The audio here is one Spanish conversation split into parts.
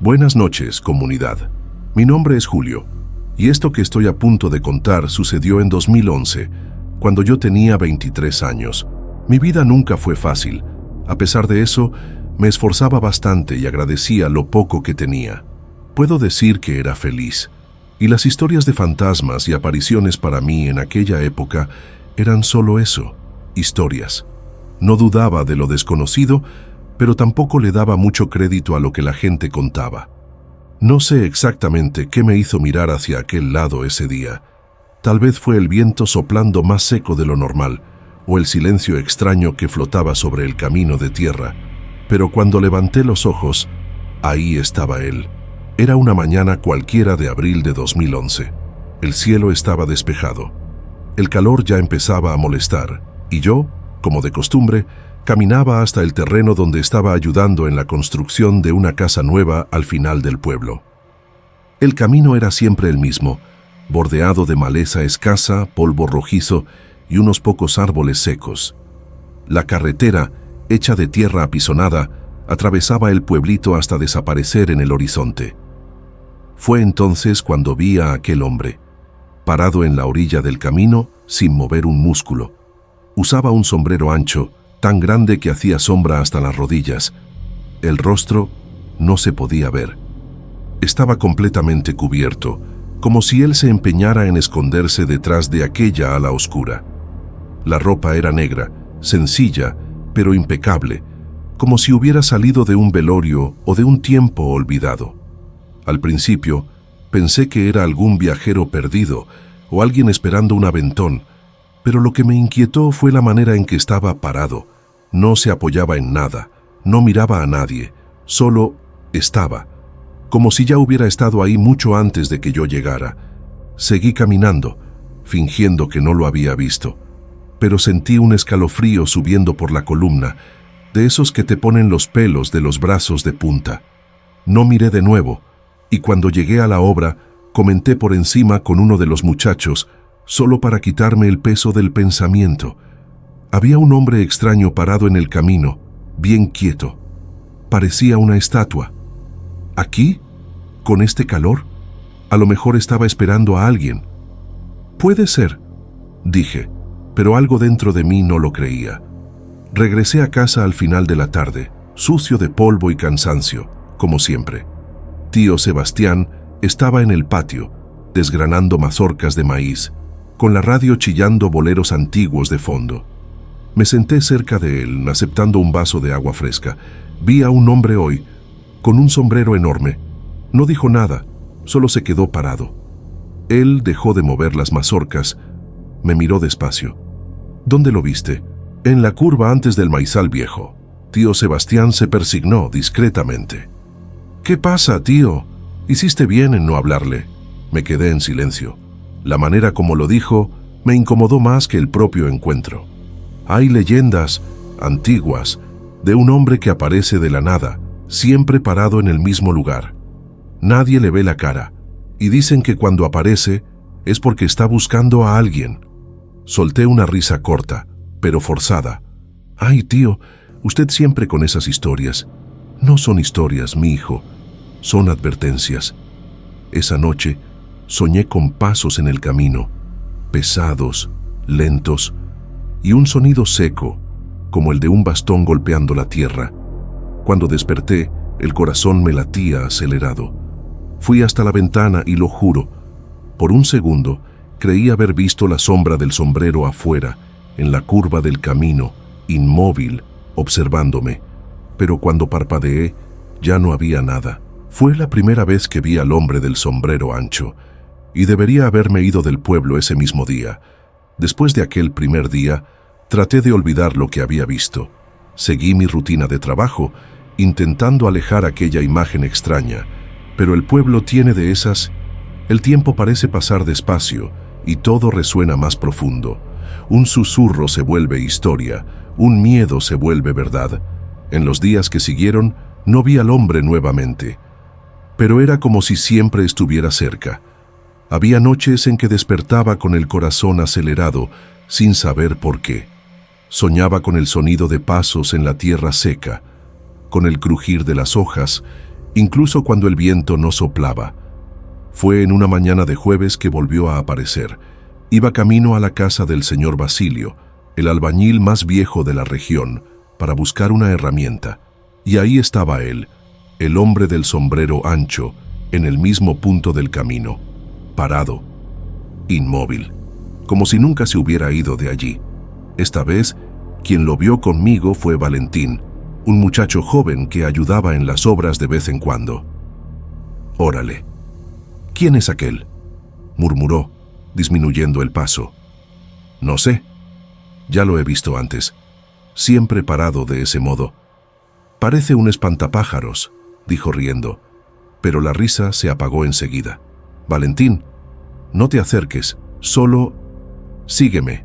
Buenas noches, comunidad. Mi nombre es Julio, y esto que estoy a punto de contar sucedió en 2011, cuando yo tenía 23 años. Mi vida nunca fue fácil. A pesar de eso, me esforzaba bastante y agradecía lo poco que tenía. Puedo decir que era feliz, y las historias de fantasmas y apariciones para mí en aquella época eran solo eso, historias. No dudaba de lo desconocido, pero tampoco le daba mucho crédito a lo que la gente contaba. No sé exactamente qué me hizo mirar hacia aquel lado ese día. Tal vez fue el viento soplando más seco de lo normal, o el silencio extraño que flotaba sobre el camino de tierra. Pero cuando levanté los ojos, ahí estaba él. Era una mañana cualquiera de abril de 2011. El cielo estaba despejado. El calor ya empezaba a molestar, y yo, como de costumbre, caminaba hasta el terreno donde estaba ayudando en la construcción de una casa nueva al final del pueblo. El camino era siempre el mismo, bordeado de maleza escasa, polvo rojizo y unos pocos árboles secos. La carretera, hecha de tierra apisonada, atravesaba el pueblito hasta desaparecer en el horizonte. Fue entonces cuando vi a aquel hombre, parado en la orilla del camino sin mover un músculo. Usaba un sombrero ancho, tan grande que hacía sombra hasta las rodillas. El rostro no se podía ver. Estaba completamente cubierto, como si él se empeñara en esconderse detrás de aquella ala oscura. La ropa era negra, sencilla, pero impecable, como si hubiera salido de un velorio o de un tiempo olvidado. Al principio, pensé que era algún viajero perdido o alguien esperando un aventón, pero lo que me inquietó fue la manera en que estaba parado. No se apoyaba en nada, no miraba a nadie, solo estaba, como si ya hubiera estado ahí mucho antes de que yo llegara. Seguí caminando, fingiendo que no lo había visto, pero sentí un escalofrío subiendo por la columna, de esos que te ponen los pelos de los brazos de punta. No miré de nuevo, y cuando llegué a la obra, comenté por encima con uno de los muchachos, solo para quitarme el peso del pensamiento. Había un hombre extraño parado en el camino, bien quieto. Parecía una estatua. ¿Aquí? ¿Con este calor? A lo mejor estaba esperando a alguien. Puede ser, dije, pero algo dentro de mí no lo creía. Regresé a casa al final de la tarde, sucio de polvo y cansancio, como siempre. Tío Sebastián estaba en el patio, desgranando mazorcas de maíz, con la radio chillando boleros antiguos de fondo. Me senté cerca de él, aceptando un vaso de agua fresca. Vi a un hombre hoy, con un sombrero enorme. No dijo nada, solo se quedó parado. Él dejó de mover las mazorcas, me miró despacio. ¿Dónde lo viste? En la curva antes del maizal viejo. Tío Sebastián se persignó discretamente. ¿Qué pasa, tío? Hiciste bien en no hablarle. Me quedé en silencio. La manera como lo dijo me incomodó más que el propio encuentro. Hay leyendas antiguas de un hombre que aparece de la nada, siempre parado en el mismo lugar. Nadie le ve la cara, y dicen que cuando aparece es porque está buscando a alguien. Solté una risa corta, pero forzada. Ay, tío, usted siempre con esas historias. No son historias, mi hijo, son advertencias. Esa noche soñé con pasos en el camino, pesados, lentos, y un sonido seco, como el de un bastón golpeando la tierra. Cuando desperté, el corazón me latía acelerado. Fui hasta la ventana y lo juro, por un segundo creí haber visto la sombra del sombrero afuera, en la curva del camino, inmóvil, observándome. Pero cuando parpadeé, ya no había nada. Fue la primera vez que vi al hombre del sombrero ancho, y debería haberme ido del pueblo ese mismo día. Después de aquel primer día, traté de olvidar lo que había visto. Seguí mi rutina de trabajo, intentando alejar aquella imagen extraña, pero el pueblo tiene de esas. El tiempo parece pasar despacio, y todo resuena más profundo. Un susurro se vuelve historia, un miedo se vuelve verdad. En los días que siguieron, no vi al hombre nuevamente, pero era como si siempre estuviera cerca. Había noches en que despertaba con el corazón acelerado, sin saber por qué. Soñaba con el sonido de pasos en la tierra seca, con el crujir de las hojas incluso cuando el viento no soplaba. Fue en una mañana de jueves que volvió a aparecer. Iba camino a la casa del señor Basilio, el albañil más viejo de la región, para buscar una herramienta. Y ahí estaba él, el hombre del sombrero ancho, en el mismo punto del camino, parado, inmóvil, como si nunca se hubiera ido de allí. Esta vez, quien lo vio conmigo fue Valentín, un muchacho joven que ayudaba en las obras de vez en cuando. «Órale. ¿Quién es aquel?», murmuró, disminuyendo el paso. «No sé. Ya lo he visto antes. Siempre parado de ese modo. Parece un espantapájaros», dijo riendo, pero la risa se apagó enseguida. «Valentín, no te acerques, solo sígueme».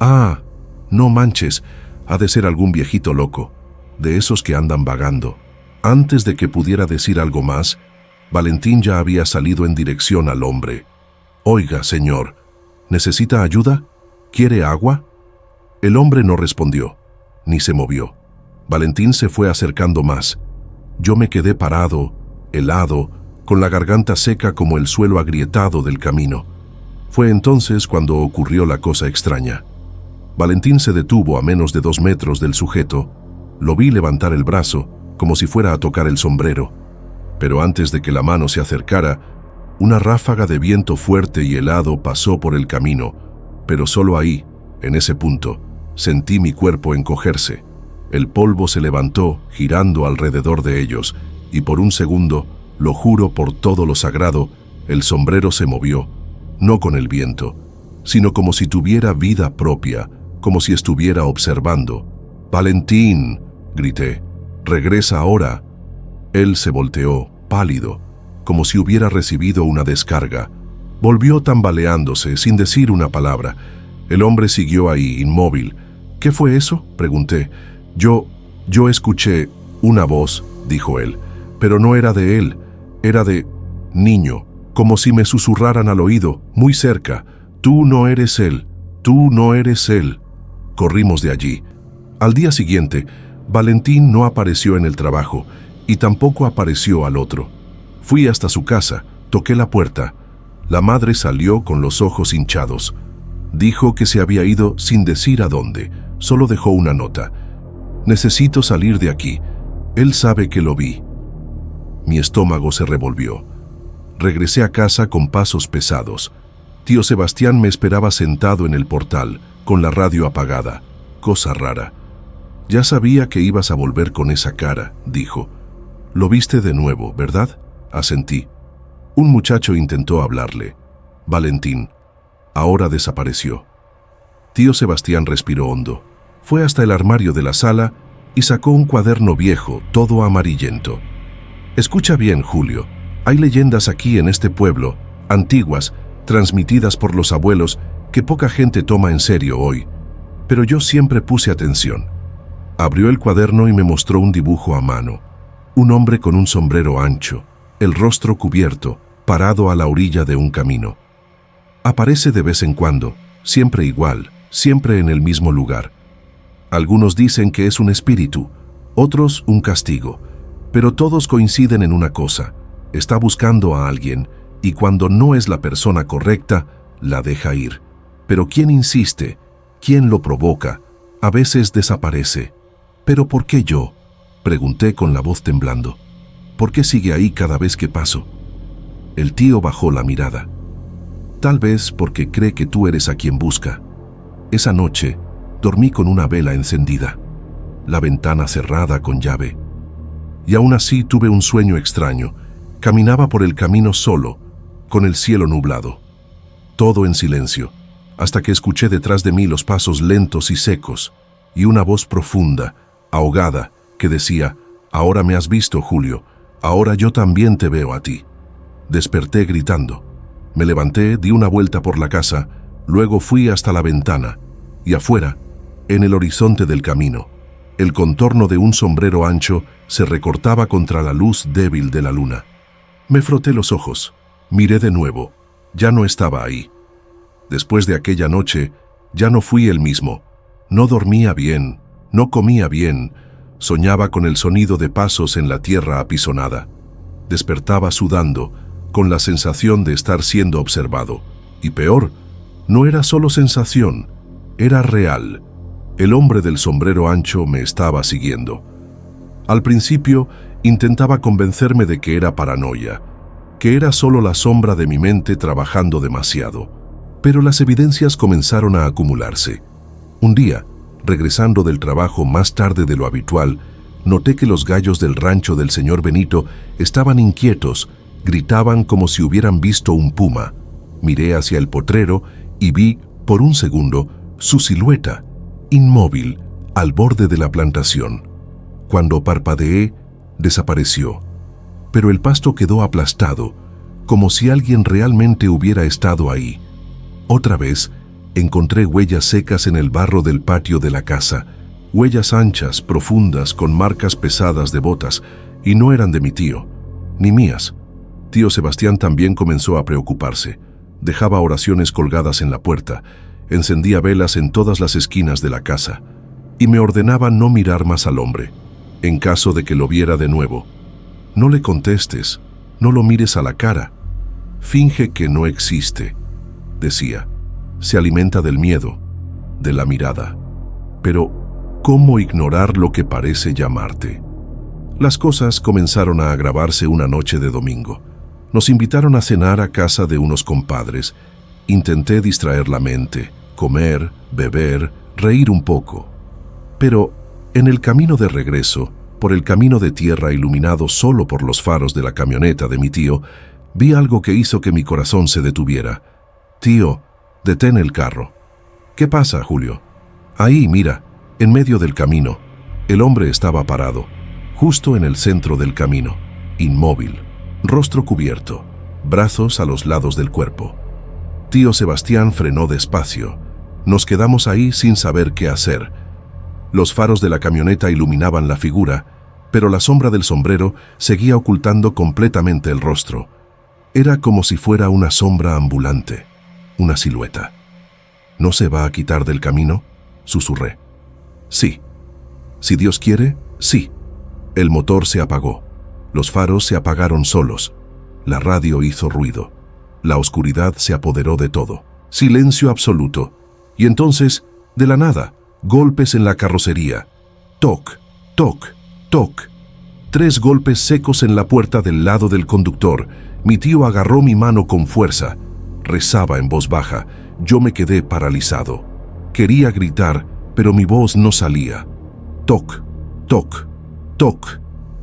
«Ah, no manches, ha de ser algún viejito loco, de esos que andan vagando». Antes de que pudiera decir algo más, Valentín ya había salido en dirección al hombre. «Oiga, señor, ¿necesita ayuda? ¿Quiere agua?». El hombre no respondió, ni se movió. Valentín se fue acercando más. Yo me quedé parado, helado, con la garganta seca como el suelo agrietado del camino. Fue entonces cuando ocurrió la cosa extraña. Valentín se detuvo a menos de 2 metros del sujeto. Lo vi levantar el brazo, como si fuera a tocar el sombrero. Pero antes de que la mano se acercara, una ráfaga de viento fuerte y helado pasó por el camino, pero solo ahí, en ese punto, sentí mi cuerpo encogerse. El polvo se levantó, girando alrededor de ellos, y por un segundo, lo juro por todo lo sagrado, el sombrero se movió, no con el viento, sino como si tuviera vida propia, como si estuviera observando. «Valentín», grité, «regresa ahora». Él se volteó, pálido, como si hubiera recibido una descarga. Volvió tambaleándose, sin decir una palabra. El hombre siguió ahí, inmóvil. «¿Qué fue eso?», pregunté. Yo escuché una voz», dijo él, «pero no era de él, era de niño, como si me susurraran al oído, muy cerca. Tú no eres él, tú no eres él». Corrimos de allí. Al día siguiente, Valentín no apareció en el trabajo y tampoco apareció al otro. Fui hasta su casa, toqué la puerta. La madre salió con los ojos hinchados. Dijo que se había ido sin decir a dónde, solo dejó una nota. «Necesito salir de aquí. Él sabe que lo vi». Mi estómago se revolvió. Regresé a casa con pasos pesados. Tío Sebastián me esperaba sentado en el portal, con la radio apagada. Cosa rara. «Ya sabía que ibas a volver con esa cara», dijo. «Lo viste de nuevo, ¿verdad?», asentí. Un muchacho intentó hablarle. «Valentín». Ahora desapareció. Tío Sebastián respiró hondo. Fue hasta el armario de la sala y sacó un cuaderno viejo, todo amarillento. «Escucha bien, Julio. Hay leyendas aquí en este pueblo, antiguas, transmitidas por los abuelos, que poca gente toma en serio hoy. Pero yo siempre puse atención». Abrió el cuaderno y me mostró un dibujo a mano. Un hombre con un sombrero ancho, el rostro cubierto, parado a la orilla de un camino. Aparece de vez en cuando, siempre igual, siempre en el mismo lugar. Algunos dicen que es un espíritu, otros un castigo, pero todos coinciden en una cosa: está buscando a alguien y cuando no es la persona correcta, la deja ir. Pero ¿quién insiste? ¿Quién lo provoca? A veces desaparece. «¿Pero por qué yo?», pregunté con la voz temblando. «¿Por qué sigue ahí cada vez que paso?». El tío bajó la mirada. «Tal vez porque cree que tú eres a quien busca. Esa noche dormí con una vela encendida, la ventana cerrada con llave. Y aún así tuve un sueño extraño. Caminaba por el camino solo, con el cielo nublado. Todo en silencio, hasta que escuché detrás de mí los pasos lentos y secos, y una voz profunda, ahogada, que decía: «Ahora me has visto, Julio, ahora yo también te veo a ti». Desperté gritando. Me levanté, di una vuelta por la casa, luego fui hasta la ventana, y afuera, en el horizonte del camino, el contorno de un sombrero ancho se recortaba contra la luz débil de la luna. Me froté los ojos, miré de nuevo, ya no estaba ahí. Después de aquella noche, ya no fui el mismo. No dormía bien, no comía bien, soñaba con el sonido de pasos en la tierra apisonada. Despertaba sudando, con la sensación de estar siendo observado. Y peor, no era solo sensación, era real. El hombre del sombrero ancho me estaba siguiendo. Al principio, intentaba convencerme de que era paranoia, que era solo la sombra de mi mente trabajando demasiado. Pero las evidencias comenzaron a acumularse. Un día, regresando del trabajo más tarde de lo habitual, noté que los gallos del rancho del señor Benito estaban inquietos, gritaban como si hubieran visto un puma. Miré hacia el potrero y vi, por un segundo, su silueta, inmóvil, al borde de la plantación. Cuando parpadeé, desapareció. Pero el pasto quedó aplastado, como si alguien realmente hubiera estado ahí. Otra vez, encontré huellas secas en el barro del patio de la casa, huellas anchas, profundas, con marcas pesadas de botas, y no eran de mi tío, ni mías. Tío Sebastián también comenzó a preocuparse. Dejaba oraciones colgadas en la puerta, encendía velas en todas las esquinas de la casa, y me ordenaba no mirar más al hombre, en caso de que lo viera de nuevo. No le contestes, no lo mires a la cara. Finge que no existe, decía. Se alimenta del miedo, de la mirada. Pero, ¿cómo ignorar lo que parece llamarte? Las cosas comenzaron a agravarse una noche de domingo. Nos invitaron a cenar a casa de unos compadres. Intenté distraer la mente, comer, beber, reír un poco. Pero, en el camino de regreso, por el camino de tierra iluminado solo por los faros de la camioneta de mi tío, vi algo que hizo que mi corazón se detuviera. «Tío, detén el carro». «¿Qué pasa, Julio?» «Ahí, mira, en medio del camino». El hombre estaba parado, justo en el centro del camino, inmóvil, rostro cubierto, brazos a los lados del cuerpo. Tío Sebastián frenó despacio. Nos quedamos ahí sin saber qué hacer. Los faros de la camioneta iluminaban la figura, pero la sombra del sombrero seguía ocultando completamente el rostro. Era como si fuera una sombra ambulante, una silueta. «¿No se va a quitar del camino?», susurré. «Sí. Si Dios quiere, sí». El motor se apagó. Los faros se apagaron solos. La radio hizo ruido. La oscuridad se apoderó de todo. Silencio absoluto. Y entonces, de la nada, golpes en la carrocería. Toc, toc, toc. 3 golpes secos en la puerta del lado del conductor. Mi tío agarró mi mano con fuerza. Rezaba en voz baja. Yo me quedé paralizado. Quería gritar, pero mi voz no salía. Toc, toc, toc.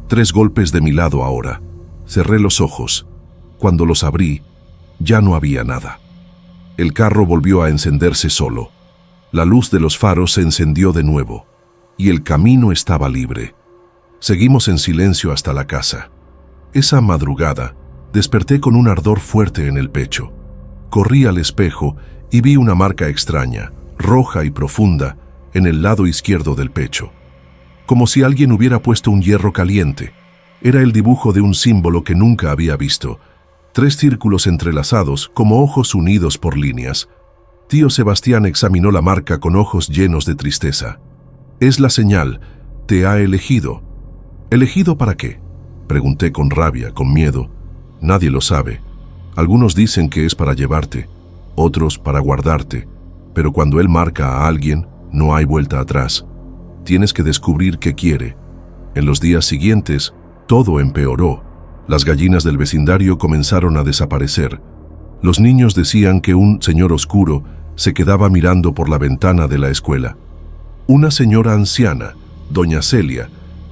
3 golpes de mi lado ahora. Cerré los ojos. Cuando los abrí, ya no había nada. El carro volvió a encenderse solo. La luz de los faros se encendió de nuevo, y el camino estaba libre. Seguimos en silencio hasta la casa. Esa madrugada, desperté con un ardor fuerte en el pecho. Corrí al espejo y vi una marca extraña, roja y profunda, en el lado izquierdo del pecho. Como si alguien hubiera puesto un hierro caliente. Era el dibujo de un símbolo que nunca había visto. 3 círculos entrelazados, como ojos unidos por líneas. Tío Sebastián examinó la marca con ojos llenos de tristeza. «Es la señal. Te ha elegido». «¿Elegido para qué?», pregunté con rabia, con miedo. «Nadie lo sabe. Algunos dicen que es para llevarte, otros para guardarte, pero cuando él marca a alguien, no hay vuelta atrás. Tienes que descubrir qué quiere». En los días siguientes, todo empeoró. Las gallinas del vecindario comenzaron a desaparecer. Los niños decían que un señor oscuro se quedaba mirando por la ventana de la escuela. Una señora anciana, doña Celia,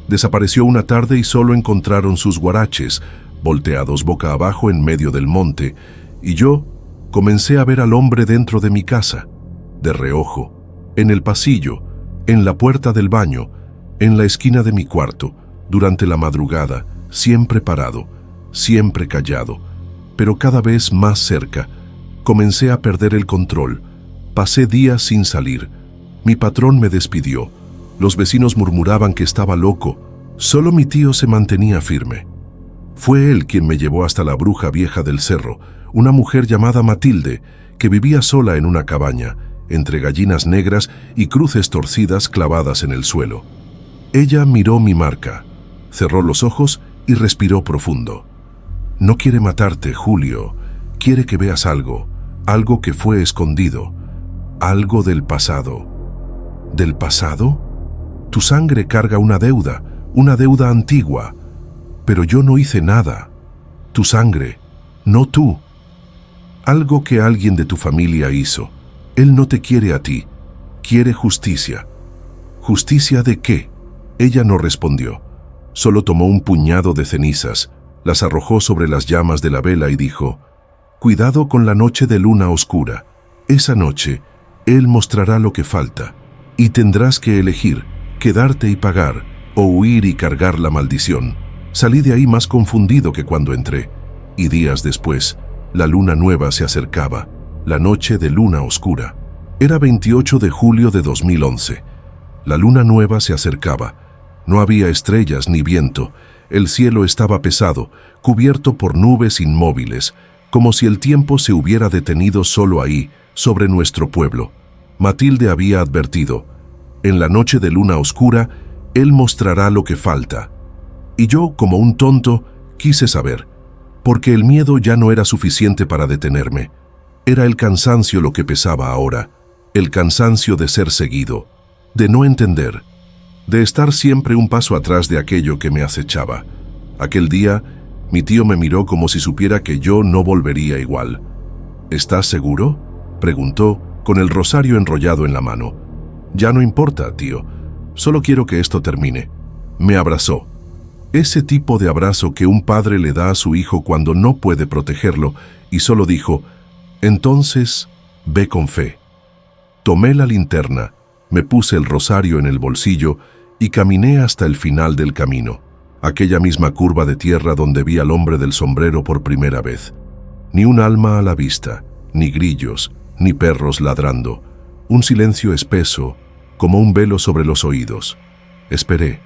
desapareció una tarde y solo encontraron sus guaraches, volteados boca abajo en medio del monte, y yo comencé a ver al hombre dentro de mi casa, de reojo, en el pasillo, en la puerta del baño, en la esquina de mi cuarto, durante la madrugada, siempre parado, siempre callado, pero cada vez más cerca. Comencé a perder el control. Pasé días sin salir. Mi patrón me despidió. Los vecinos murmuraban que estaba loco. Solo mi tío se mantenía firme. Fue él quien me llevó hasta la bruja vieja del cerro, una mujer llamada Matilde, que vivía sola en una cabaña, entre gallinas negras y cruces torcidas clavadas en el suelo. Ella miró mi marca, cerró los ojos y respiró profundo. No quiere matarte, Julio. Quiere que veas algo, algo que fue escondido, algo del pasado. ¿Del pasado? Tu sangre carga una deuda antigua. Pero yo no hice nada. Tu sangre, no tú. Algo que alguien de tu familia hizo. Él no te quiere a ti, quiere justicia. ¿Justicia de qué? Ella no respondió. Solo tomó un puñado de cenizas, las arrojó sobre las llamas de la vela y dijo: cuidado con la noche de luna oscura. Esa noche, Él mostrará lo que falta, y tendrás que elegir, quedarte y pagar, o huir y cargar la maldición. Salí de ahí más confundido que cuando entré, y días después, la luna nueva se acercaba, la noche de luna oscura. Era 28 de julio de 2011. La luna nueva se acercaba. No había estrellas ni viento. El cielo estaba pesado, cubierto por nubes inmóviles, como si el tiempo se hubiera detenido solo ahí, sobre nuestro pueblo. Matilde había advertido: en la noche de luna oscura, Él mostrará lo que falta. Y yo, como un tonto, quise saber, porque el miedo ya no era suficiente para detenerme. Era el cansancio lo que pesaba ahora, el cansancio de ser seguido, de no entender, de estar siempre un paso atrás de aquello que me acechaba. Aquel día, mi tío me miró como si supiera que yo no volvería igual. ¿Estás seguro?, preguntó, con el rosario enrollado en la mano. Ya no importa, tío, solo quiero que esto termine. Me abrazó. Ese tipo de abrazo que un padre le da a su hijo cuando no puede protegerlo, y solo dijo: entonces, ve con fe. Tomé la linterna, me puse el rosario en el bolsillo y caminé hasta el final del camino, aquella misma curva de tierra donde vi al hombre del sombrero por primera vez. Ni un alma a la vista, ni grillos, ni perros ladrando, un silencio espeso, como un velo sobre los oídos. Esperé,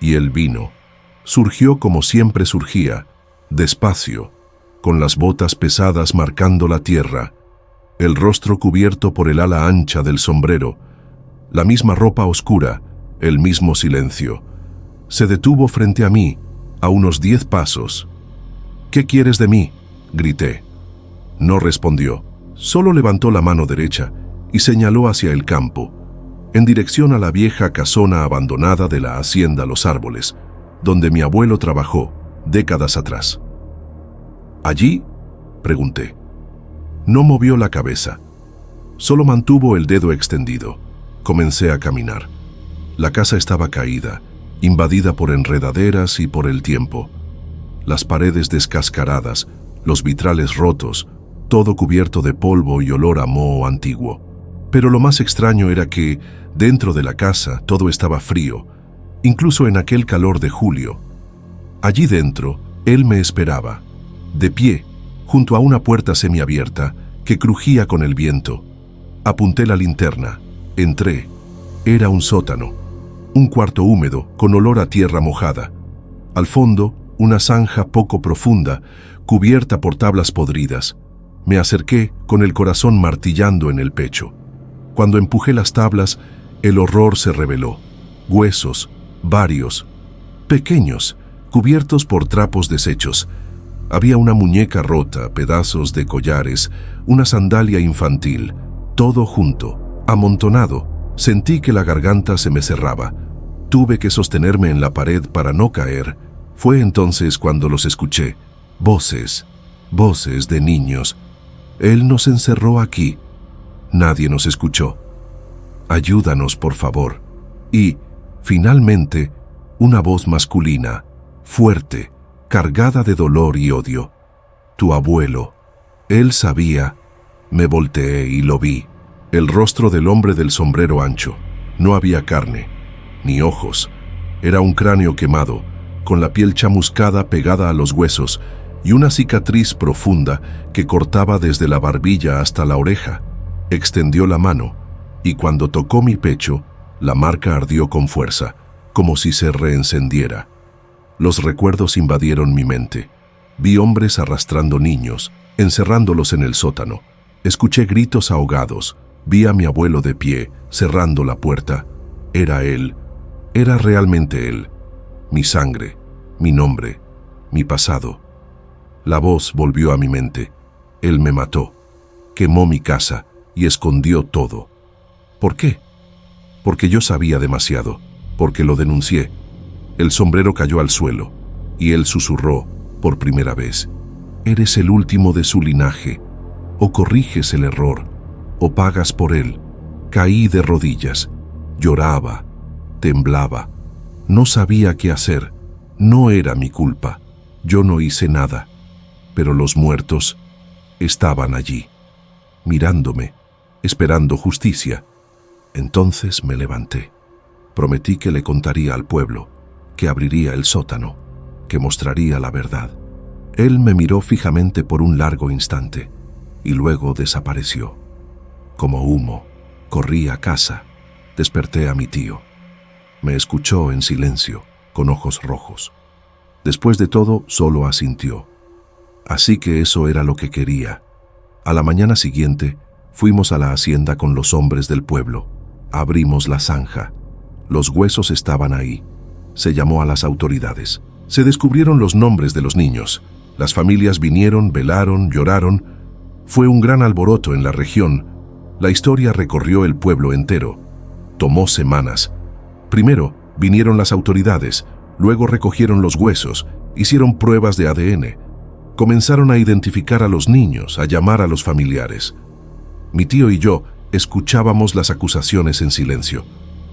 y él vino. Surgió como siempre surgía, despacio, con las botas pesadas marcando la tierra, el rostro cubierto por el ala ancha del sombrero, la misma ropa oscura, el mismo silencio. Se detuvo frente a mí, a unos 10 pasos. «¿Qué quieres de mí?», grité. No respondió, solo levantó la mano derecha y señaló hacia el campo, en dirección a la vieja casona abandonada de la hacienda Los Árboles, donde mi abuelo trabajó décadas atrás. «¿Allí?», pregunté. No movió la cabeza, solo mantuvo el dedo extendido. Comencé a caminar. La casa estaba caída, invadida por enredaderas y por el tiempo. Las paredes descascaradas, los vitrales rotos, todo cubierto de polvo y olor a moho antiguo. Pero lo más extraño era que, dentro de la casa, todo estaba frío, incluso en aquel calor de julio. Allí dentro, él me esperaba, de pie, junto a una puerta semiabierta que crujía con el viento. Apunté la linterna, entré. Era un sótano, un cuarto húmedo con olor a tierra mojada. Al fondo, una zanja poco profunda, cubierta por tablas podridas. Me acerqué con el corazón martillando en el pecho. Cuando empujé las tablas, el horror se reveló. Huesos, varios, pequeños, cubiertos por trapos deshechos. Había una muñeca rota, pedazos de collares, una sandalia infantil, todo junto, amontonado. Sentí que la garganta se me cerraba. Tuve que sostenerme en la pared para no caer. Fue entonces cuando los escuché. Voces, voces de niños. Él nos encerró aquí. Nadie nos escuchó. Ayúdanos, por favor. Y, finalmente, una voz masculina, fuerte, cargada de dolor y odio. Tu abuelo. Él sabía. Me volteé y lo vi. El rostro del hombre del sombrero ancho. No había carne, ni ojos. Era un cráneo quemado, con la piel chamuscada pegada a los huesos y una cicatriz profunda que cortaba desde la barbilla hasta la oreja. Extendió la mano, y cuando tocó mi pecho, la marca ardió con fuerza, como si se reencendiera. Los recuerdos invadieron mi mente. Vi hombres arrastrando niños, encerrándolos en el sótano. Escuché gritos ahogados. Vi a mi abuelo de pie, cerrando la puerta. Era él. Era realmente él. Mi sangre, mi nombre, mi pasado. La voz volvió a mi mente. Él me mató, quemó mi casa y escondió todo. ¿Por qué? Porque yo sabía demasiado, porque lo denuncié. El sombrero cayó al suelo y él susurró por primera vez: eres el último de su linaje, o corriges el error, o pagas por él. Caí de rodillas, lloraba, temblaba, no sabía qué hacer, no era mi culpa, yo no hice nada, pero los muertos estaban allí, mirándome, esperando justicia. Entonces me levanté, prometí que le contaría al pueblo, que abriría el sótano, que mostraría la verdad. Él me miró fijamente por un largo instante y luego desapareció. Como humo, corrí a casa, desperté a mi tío. Me escuchó en silencio, con ojos rojos. Después de todo, solo asintió. Así que eso era lo que quería. A la mañana siguiente, fuimos a la hacienda con los hombres del pueblo. Abrimos la zanja. Los huesos estaban ahí. Se llamó a las autoridades. Se descubrieron los nombres de los niños. Las familias vinieron, velaron, lloraron. Fue un gran alboroto en la región. La historia recorrió el pueblo entero. Tomó semanas. Primero vinieron las autoridades, luego recogieron los huesos, hicieron pruebas de ADN. Comenzaron a identificar a los niños, a llamar a los familiares. Mi tío y yo escuchábamos las acusaciones en silencio,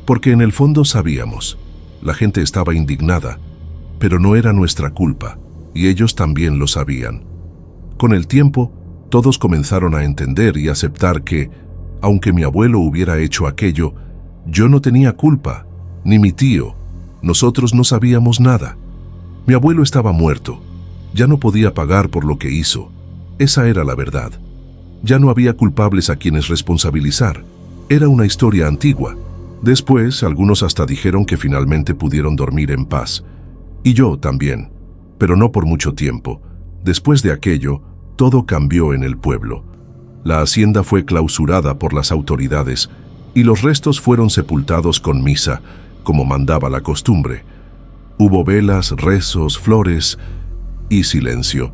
porque en el fondo sabíamos. La gente estaba indignada, pero no era nuestra culpa, y ellos también lo sabían. Con el tiempo, todos comenzaron a entender y aceptar que, aunque mi abuelo hubiera hecho aquello, yo no tenía culpa, ni mi tío. Nosotros no sabíamos nada. Mi abuelo estaba muerto. Ya no podía pagar por lo que hizo. Esa era la verdad. Ya no había culpables a quienes responsabilizar. Era una historia antigua. Después, algunos hasta dijeron que finalmente pudieron dormir en paz. Y yo también. Pero no por mucho tiempo. Después de aquello, todo cambió en el pueblo. La hacienda fue clausurada por las autoridades y los restos fueron sepultados con misa, como mandaba la costumbre. Hubo velas, rezos, flores y silencio.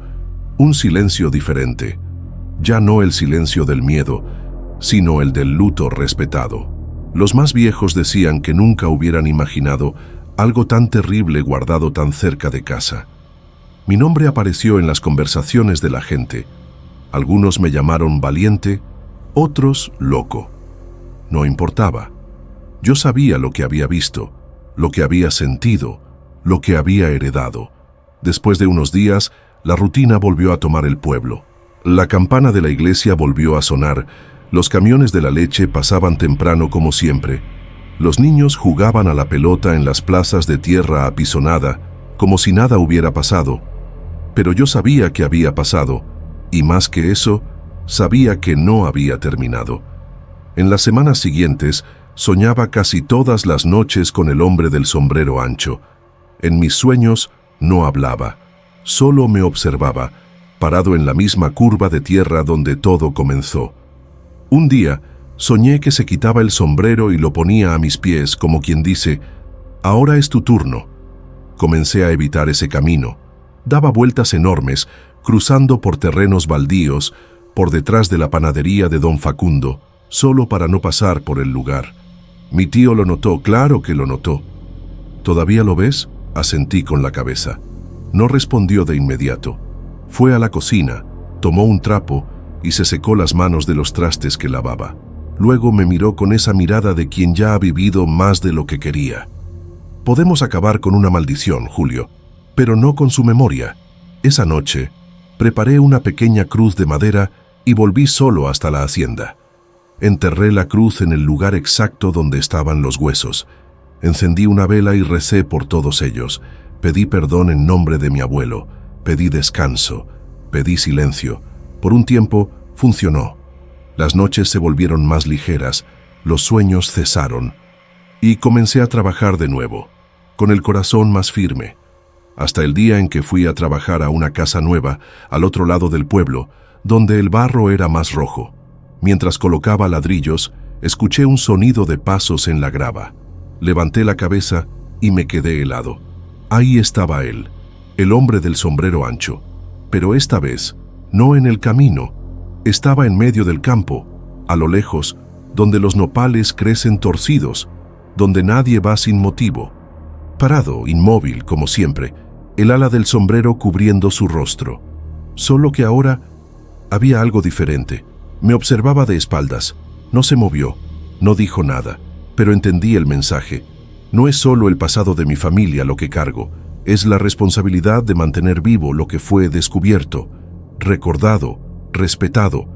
Un silencio diferente. Ya no el silencio del miedo, sino el del luto respetado. Los más viejos decían que nunca hubieran imaginado algo tan terrible guardado tan cerca de casa. Mi nombre apareció en las conversaciones de la gente. Algunos me llamaron valiente, otros loco. No importaba. Yo sabía lo que había visto, lo que había sentido, lo que había heredado. Después de unos días, la rutina volvió a tomar el pueblo. La campana de la iglesia volvió a sonar, los camiones de la leche pasaban temprano como siempre. Los niños jugaban a la pelota en las plazas de tierra apisonada, como si nada hubiera pasado. Pero yo sabía que había pasado, y más que eso, sabía que no había terminado. En las semanas siguientes, soñaba casi todas las noches con el hombre del sombrero ancho. En mis sueños no hablaba, solo me observaba, parado en la misma curva de tierra donde todo comenzó. Un día, soñé que se quitaba el sombrero y lo ponía a mis pies, como quien dice: ahora es tu turno. Comencé a evitar ese camino. Daba vueltas enormes, cruzando por terrenos baldíos, por detrás de la panadería de don Facundo, solo para no pasar por el lugar. Mi tío lo notó, claro que lo notó. ¿Todavía lo ves?, asentí con la cabeza. No respondió de inmediato. Fue a la cocina, tomó un trapo y se secó las manos de los trastes que lavaba. Luego me miró con esa mirada de quien ya ha vivido más de lo que quería. Podemos acabar con una maldición, Julio, pero no con su memoria. Esa noche, preparé una pequeña cruz de madera y volví solo hasta la hacienda. Enterré la cruz en el lugar exacto donde estaban los huesos. Encendí una vela y recé por todos ellos. Pedí perdón en nombre de mi abuelo. Pedí descanso. Pedí silencio. Por un tiempo, funcionó. Las noches se volvieron más ligeras. Los sueños cesaron. Y comencé a trabajar de nuevo, con el corazón más firme. Hasta el día en que fui a trabajar a una casa nueva, al otro lado del pueblo, donde el barro era más rojo. Mientras colocaba ladrillos, escuché un sonido de pasos en la grava. Levanté la cabeza y me quedé helado. Ahí estaba él, el hombre del sombrero ancho. Pero esta vez, no en el camino, estaba en medio del campo, a lo lejos, donde los nopales crecen torcidos, donde nadie va sin motivo. Parado, inmóvil, como siempre, el ala del sombrero cubriendo su rostro. Solo que ahora había algo diferente. Me observaba de espaldas. No se movió, no dijo nada, pero entendí el mensaje. No es solo el pasado de mi familia lo que cargo, es la responsabilidad de mantener vivo lo que fue descubierto, recordado, respetado.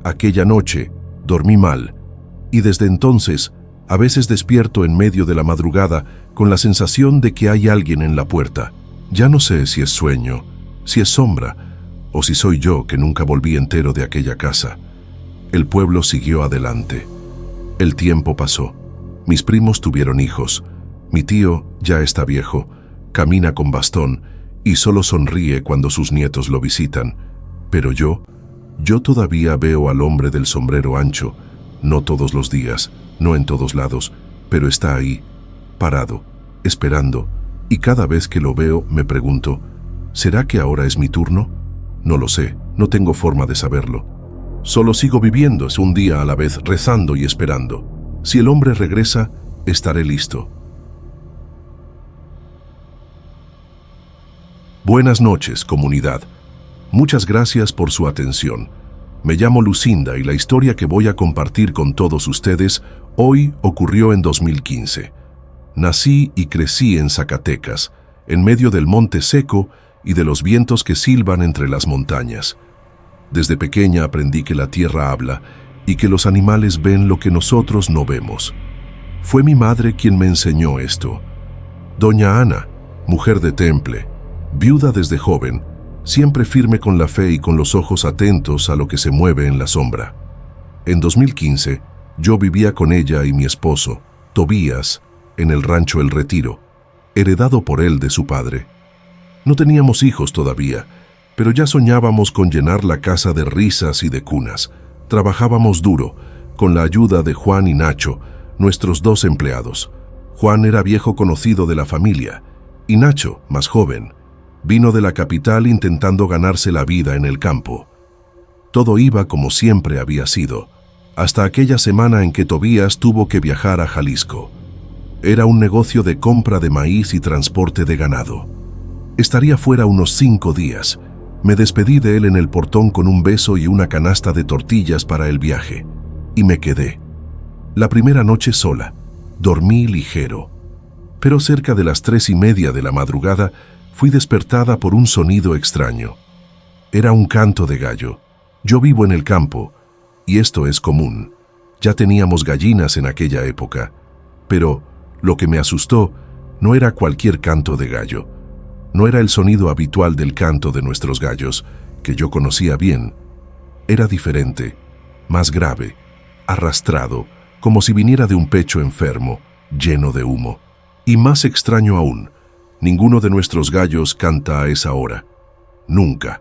Aquella noche dormí mal, y desde entonces, a veces despierto en medio de la madrugada con la sensación de que hay alguien en la puerta. Ya no sé si es sueño, si es sombra, o si soy yo que nunca volví entero de aquella casa. El pueblo siguió adelante. El tiempo pasó. Mis primos tuvieron hijos. Mi tío ya está viejo, camina con bastón y solo sonríe cuando sus nietos lo visitan. Pero yo todavía veo al hombre del sombrero ancho, no todos los días, no en todos lados, pero está ahí, parado, esperando, y cada vez que lo veo me pregunto, ¿será que ahora es mi turno? No lo sé, no tengo forma de saberlo. Solo sigo viviendo un día a la vez, rezando y esperando. Si el hombre regresa, estaré listo. Buenas noches, comunidad. Muchas gracias por su atención. Me llamo Lucinda y la historia que voy a compartir con todos ustedes hoy ocurrió en 2015. Nací y crecí en Zacatecas, en medio del monte seco y de los vientos que silban entre las montañas. Desde pequeña aprendí que la tierra habla y que los animales ven lo que nosotros no vemos. Fue mi madre quien me enseñó esto. Doña Ana, mujer de temple, viuda desde joven, siempre firme con la fe y con los ojos atentos a lo que se mueve en la sombra. En 2015, yo vivía con ella y mi esposo, Tobías, en el rancho El Retiro, heredado por él de su padre. No teníamos hijos todavía, pero ya soñábamos con llenar la casa de risas y de cunas. Trabajábamos duro, con la ayuda de Juan y Nacho, nuestros 2 empleados. Juan era viejo conocido de la familia, y Nacho, más joven, vino de la capital intentando ganarse la vida en el campo. Todo iba como siempre había sido, hasta aquella semana en que Tobías tuvo que viajar a Jalisco. Era un negocio de compra de maíz y transporte de ganado. Estaría fuera unos 5 días. Me despedí de él en el portón con un beso y una canasta de tortillas para el viaje, y me quedé. La primera noche sola, dormí ligero, pero cerca de las 3:30 de la madrugada fui despertada por un sonido extraño. Era un canto de gallo. Yo vivo en el campo, y esto es común. Ya teníamos gallinas en aquella época, pero lo que me asustó no era cualquier canto de gallo. No era el sonido habitual del canto de nuestros gallos, que yo conocía bien. Era diferente, más grave, arrastrado, como si viniera de un pecho enfermo, lleno de humo. Y más extraño aún, ninguno de nuestros gallos canta a esa hora. Nunca.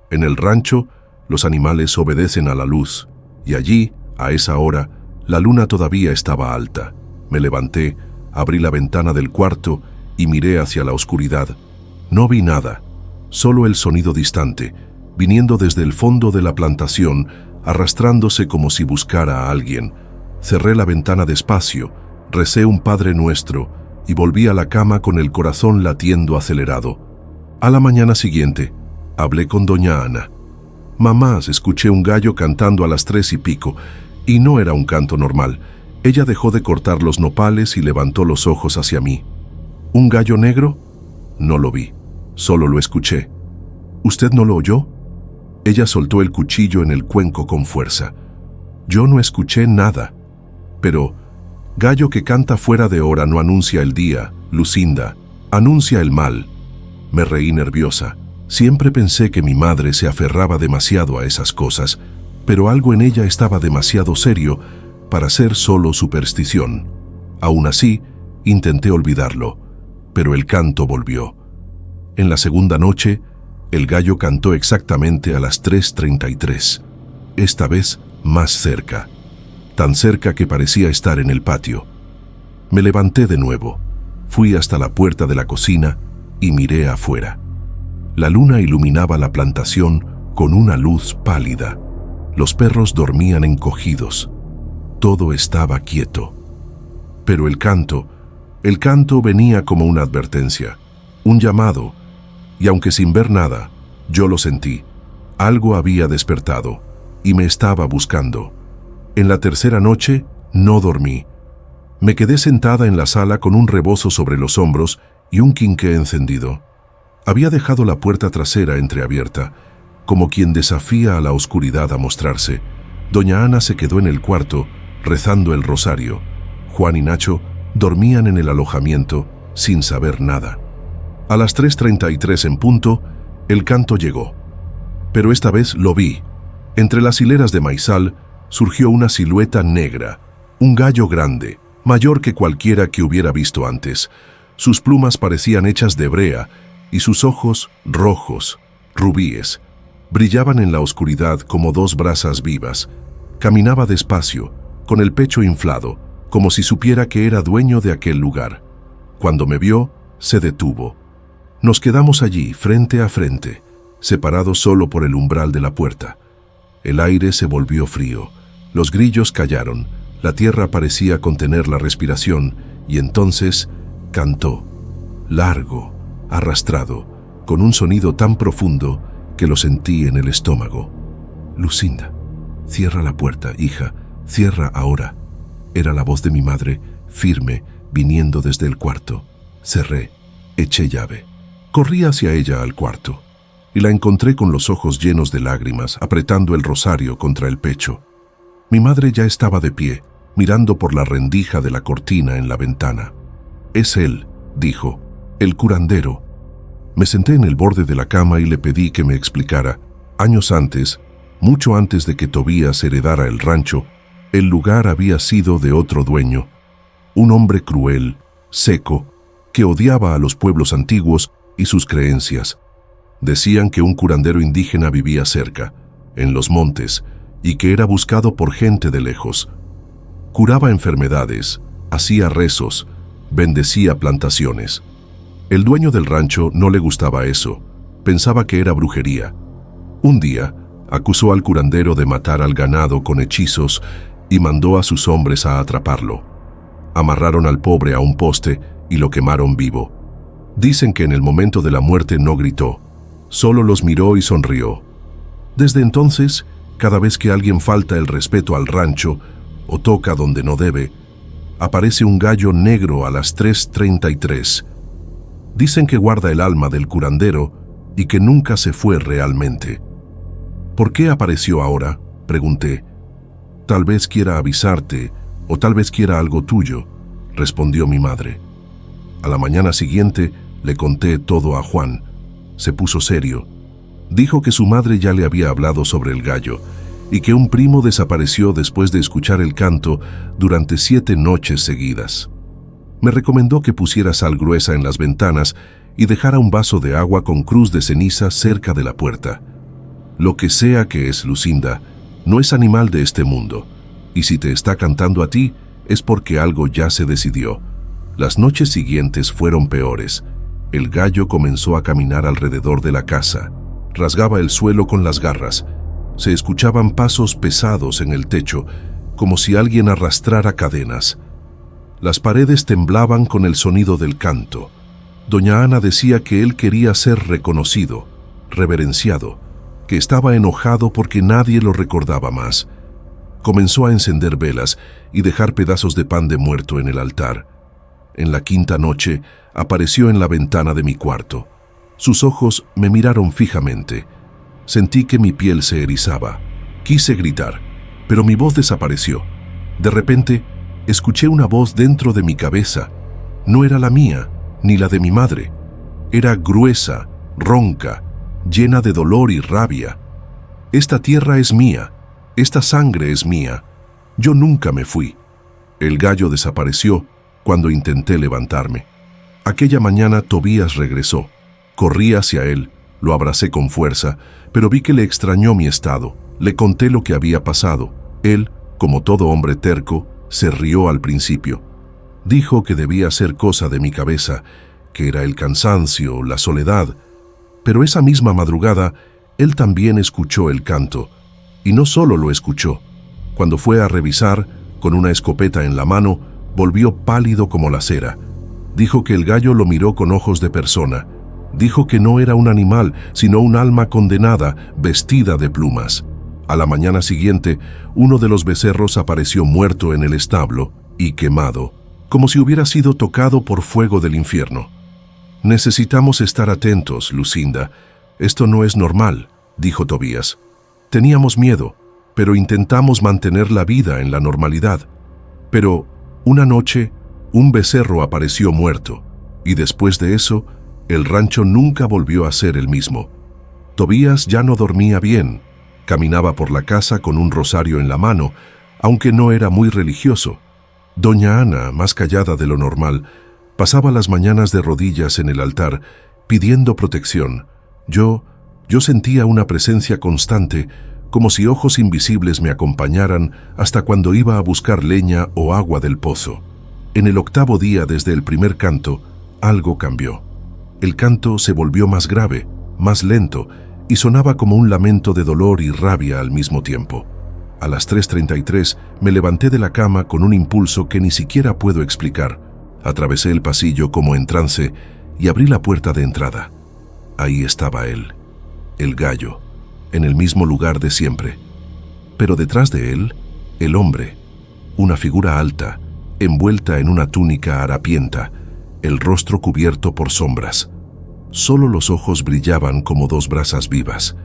En el rancho, los animales obedecen a la luz, y allí, a esa hora, la luna todavía estaba alta. Me levanté, abrí la ventana del cuarto y miré hacia la oscuridad. No vi nada, solo el sonido distante, viniendo desde el fondo de la plantación, arrastrándose como si buscara a alguien. Cerré la ventana despacio, recé un Padre Nuestro y volví a la cama con el corazón latiendo acelerado. A la mañana siguiente, hablé con doña Ana. Mamá, escuché un gallo cantando a las 3:15, y no era un canto normal. Ella dejó de cortar los nopales y levantó los ojos hacia mí. ¿Un gallo negro? No lo vi, solo lo escuché. ¿Usted no lo oyó? Ella soltó el cuchillo en el cuenco con fuerza. Yo no escuché nada. Pero, gallo que canta fuera de hora no anuncia el día, Lucinda, anuncia el mal. Me reí nerviosa. Siempre pensé que mi madre se aferraba demasiado a esas cosas, pero algo en ella estaba demasiado serio para ser solo superstición. Aún así, intenté olvidarlo, pero el canto volvió. En la segunda noche, el gallo cantó exactamente a las 3:33, esta vez más cerca, tan cerca que parecía estar en el patio. Me levanté de nuevo, fui hasta la puerta de la cocina y miré afuera. La luna iluminaba la plantación con una luz pálida. Los perros dormían encogidos. Todo estaba quieto. Pero el canto venía como una advertencia, un llamado, y aunque sin ver nada, yo lo sentí. Algo había despertado y me estaba buscando. En la tercera noche no dormí. Me quedé sentada en la sala con un rebozo sobre los hombros y un quinqué encendido. Había dejado la puerta trasera entreabierta, como quien desafía a la oscuridad a mostrarse. Doña Ana se quedó en el cuarto, rezando el rosario. Juan y Nacho dormían en el alojamiento, sin saber nada. A las 3:33 en punto, el canto llegó. Pero esta vez lo vi. Entre las hileras de maizal surgió una silueta negra, un gallo grande, mayor que cualquiera que hubiera visto antes. Sus plumas parecían hechas de brea y sus ojos, rojos, rubíes, brillaban en la oscuridad como dos brasas vivas. Caminaba despacio, con el pecho inflado, como si supiera que era dueño de aquel lugar. Cuando me vio, se detuvo. Nos quedamos allí, frente a frente, separados solo por el umbral de la puerta. El aire se volvió frío, los grillos callaron, la tierra parecía contener la respiración, y entonces cantó, largo, arrastrado, con un sonido tan profundo que lo sentí en el estómago. Lucinda, cierra la puerta, hija, cierra ahora. Era la voz de mi madre, firme, viniendo desde el cuarto. Cerré, eché llave. Corrí hacia ella al cuarto, y la encontré con los ojos llenos de lágrimas, apretando el rosario contra el pecho. Mi madre ya estaba de pie, mirando por la rendija de la cortina en la ventana. «Es él», dijo, «el curandero». Me senté en el borde de la cama y le pedí que me explicara. Años antes, mucho antes de que Tobías heredara el rancho, el lugar había sido de otro dueño, un hombre cruel, seco, que odiaba a los pueblos antiguos y sus creencias. Decían que un curandero indígena vivía cerca, en los montes, y que era buscado por gente de lejos. Curaba enfermedades, hacía rezos, bendecía plantaciones. El dueño del rancho no le gustaba eso, pensaba que era brujería. Un día, acusó al curandero de matar al ganado con hechizos y mandó a sus hombres a atraparlo. Amarraron al pobre a un poste y lo quemaron vivo. Dicen que en el momento de la muerte no gritó, solo los miró y sonrió. Desde entonces, cada vez que alguien falta el respeto al rancho o toca donde no debe, aparece un gallo negro a las 3:33. Dicen que guarda el alma del curandero y que nunca se fue realmente. ¿Por qué apareció ahora?, pregunté. Tal vez quiera avisarte o tal vez quiera algo tuyo, respondió mi madre. A la mañana siguiente le conté todo a Juan. Se puso serio. Dijo que su madre ya le había hablado sobre el gallo y que un primo desapareció después de escuchar el canto durante 7 noches seguidas. Me recomendó que pusiera sal gruesa en las ventanas y dejara un vaso de agua con cruz de ceniza cerca de la puerta. Lo que sea que es Lucinda, no es animal de este mundo, y si te está cantando a ti, es porque algo ya se decidió. Las noches siguientes fueron peores. El gallo comenzó a caminar alrededor de la casa. Rasgaba el suelo con las garras. Se escuchaban pasos pesados en el techo, como si alguien arrastrara cadenas. Las paredes temblaban con el sonido del canto. Doña Ana decía que él quería ser reconocido, reverenciado, que estaba enojado porque nadie lo recordaba más. Comenzó a encender velas y dejar pedazos de pan de muerto en el altar. En la 5ª noche, apareció en la ventana de mi cuarto. Sus ojos me miraron fijamente. Sentí que mi piel se erizaba. Quise gritar, pero mi voz desapareció. De repente, escuché una voz dentro de mi cabeza. No era la mía, ni la de mi madre. Era gruesa, ronca, llena de dolor y rabia. Esta tierra es mía, esta sangre es mía. Yo nunca me fui. El gallo desapareció cuando intenté levantarme. Aquella mañana Tobías regresó. Corrí hacia él, lo abracé con fuerza, pero vi que le extrañó mi estado. Le conté lo que había pasado. Él, como todo hombre terco, se rió al principio. Dijo que debía ser cosa de mi cabeza, que era el cansancio, la soledad, Pero esa misma madrugada, él también escuchó el canto. Y no solo lo escuchó. Cuando fue a revisar, con una escopeta en la mano, volvió pálido como la cera. Dijo que el gallo lo miró con ojos de persona. Dijo que no era un animal, sino un alma condenada, vestida de plumas. A la mañana siguiente, uno de los becerros apareció muerto en el establo y quemado, como si hubiera sido tocado por fuego del infierno. Necesitamos estar atentos, Lucinda. Esto no es normal, dijo Tobías. Teníamos miedo, pero intentamos mantener la vida en la normalidad. Pero, una noche, un becerro apareció muerto, y después de eso, el rancho nunca volvió a ser el mismo. Tobías ya no dormía bien. Caminaba por la casa con un rosario en la mano, aunque no era muy religioso. Doña Ana, más callada de lo normal, pasaba las mañanas de rodillas en el altar, pidiendo protección. Yo sentía una presencia constante, como si ojos invisibles me acompañaran hasta cuando iba a buscar leña o agua del pozo. En el 8º día desde el primer canto, algo cambió. El canto se volvió más grave, más lento, y sonaba como un lamento de dolor y rabia al mismo tiempo. A las 3:33 me levanté de la cama con un impulso que ni siquiera puedo explicar. Atravesé el pasillo como en trance y abrí la puerta de entrada. Ahí estaba él, el gallo, en el mismo lugar de siempre. Pero detrás de él, el hombre, una figura alta, envuelta en una túnica harapienta, el rostro cubierto por sombras. Solo los ojos brillaban como dos brasas vivas.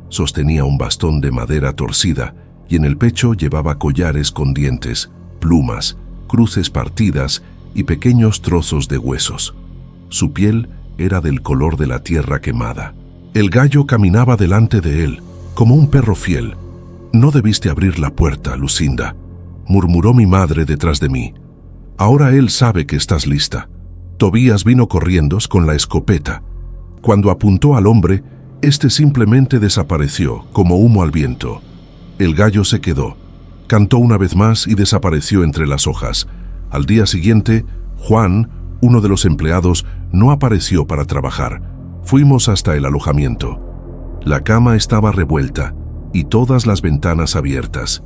Sostenía un bastón de madera torcida y en el pecho llevaba collares con dientes, plumas, cruces partidas y pequeños trozos de huesos. Su piel era del color de la tierra quemada. El gallo caminaba delante de él, como un perro fiel. «No debiste abrir la puerta, Lucinda», murmuró mi madre detrás de mí. «Ahora él sabe que estás lista». Tobías vino corriendo con la escopeta. Cuando apuntó al hombre, este simplemente desapareció, como humo al viento. El gallo se quedó, cantó una vez más y desapareció entre las hojas. Al día siguiente, Juan, uno de los empleados, no apareció para trabajar. Fuimos hasta el alojamiento. La cama estaba revuelta y todas las ventanas abiertas.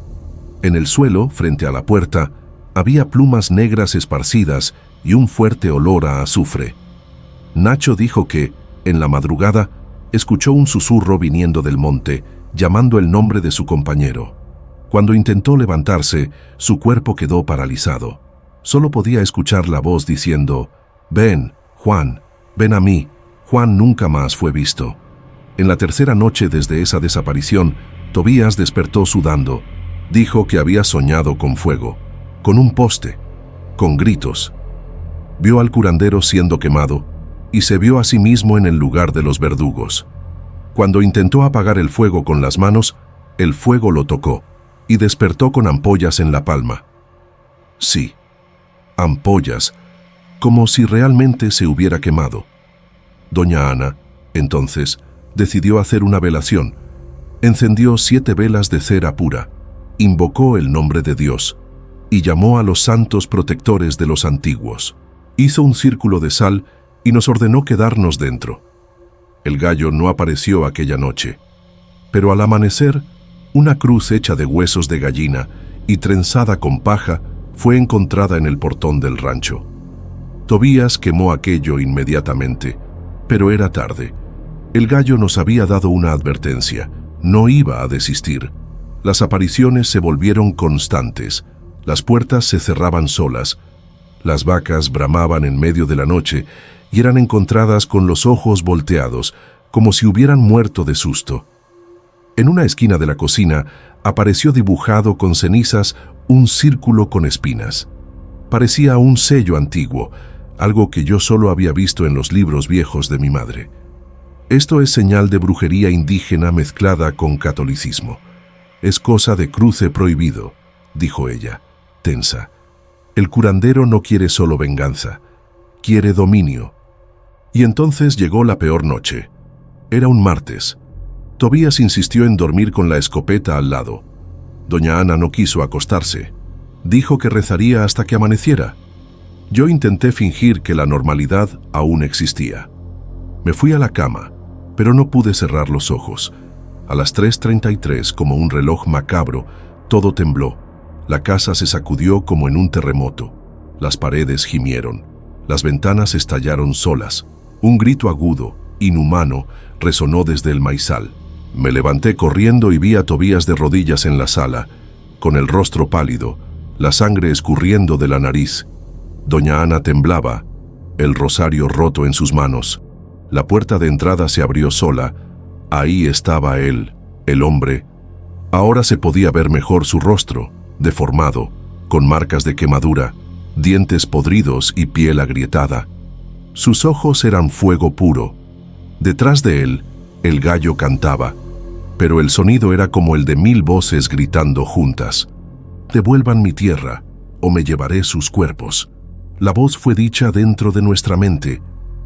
En el suelo, frente a la puerta, había plumas negras esparcidas y un fuerte olor a azufre. Nacho dijo que, en la madrugada, escuchó un susurro viniendo del monte, llamando el nombre de su compañero. Cuando intentó levantarse, su cuerpo quedó paralizado. Solo podía escuchar la voz diciendo: «Ven, Juan, ven a mí». Juan nunca más fue visto. En la tercera noche desde esa desaparición, Tobías despertó sudando. Dijo que había soñado con fuego, con un poste, con gritos. Vio al curandero siendo quemado y se vio a sí mismo en el lugar de los verdugos. Cuando intentó apagar el fuego con las manos, el fuego lo tocó y despertó con ampollas en la palma. Sí, ampollas, como si realmente se hubiera quemado. Doña Ana, entonces, decidió hacer una velación. Encendió 7 velas de cera pura, invocó el nombre de Dios y llamó a los santos protectores de los antiguos. Hizo un círculo de sal y nos ordenó quedarnos dentro. El gallo no apareció aquella noche, pero al amanecer, una cruz hecha de huesos de gallina y trenzada con paja fue encontrada en el portón del rancho. Tobías quemó aquello inmediatamente, pero era tarde. El gallo nos había dado una advertencia: no iba a desistir. Las apariciones se volvieron constantes, las puertas se cerraban solas, las vacas bramaban en medio de la noche y eran encontradas con los ojos volteados, como si hubieran muerto de susto. En una esquina de la cocina apareció dibujado con cenizas un círculo con espinas. Parecía un sello antiguo, algo que yo solo había visto en los libros viejos de mi madre. Esto es señal de brujería indígena mezclada con catolicismo. Es cosa de cruce prohibido, dijo ella, tensa. El curandero no quiere solo venganza, quiere dominio. Y entonces llegó la peor noche. Era un martes. Tobías insistió en dormir con la escopeta al lado. Doña Ana no quiso acostarse. Dijo que rezaría hasta que amaneciera. Yo intenté fingir que la normalidad aún existía. Me fui a la cama, pero no pude cerrar los ojos. A las 3:33, como un reloj macabro, todo tembló. La casa se sacudió como en un terremoto. Las paredes gimieron. Las ventanas estallaron solas. Un grito agudo, inhumano, resonó desde el maizal. Me levanté corriendo y vi a Tobías de rodillas en la sala, con el rostro pálido, la sangre escurriendo de la nariz. Doña Ana temblaba, el rosario roto en sus manos. La puerta de entrada se abrió sola. Ahí estaba él, el hombre. Ahora se podía ver mejor su rostro, deformado, con marcas de quemadura, dientes podridos y piel agrietada. Sus ojos eran fuego puro. Detrás de él, el gallo cantaba, pero el sonido era como el de 1000 voces gritando juntas. «Devuelvan mi tierra, o me llevaré sus cuerpos». La voz fue dicha dentro de nuestra mente.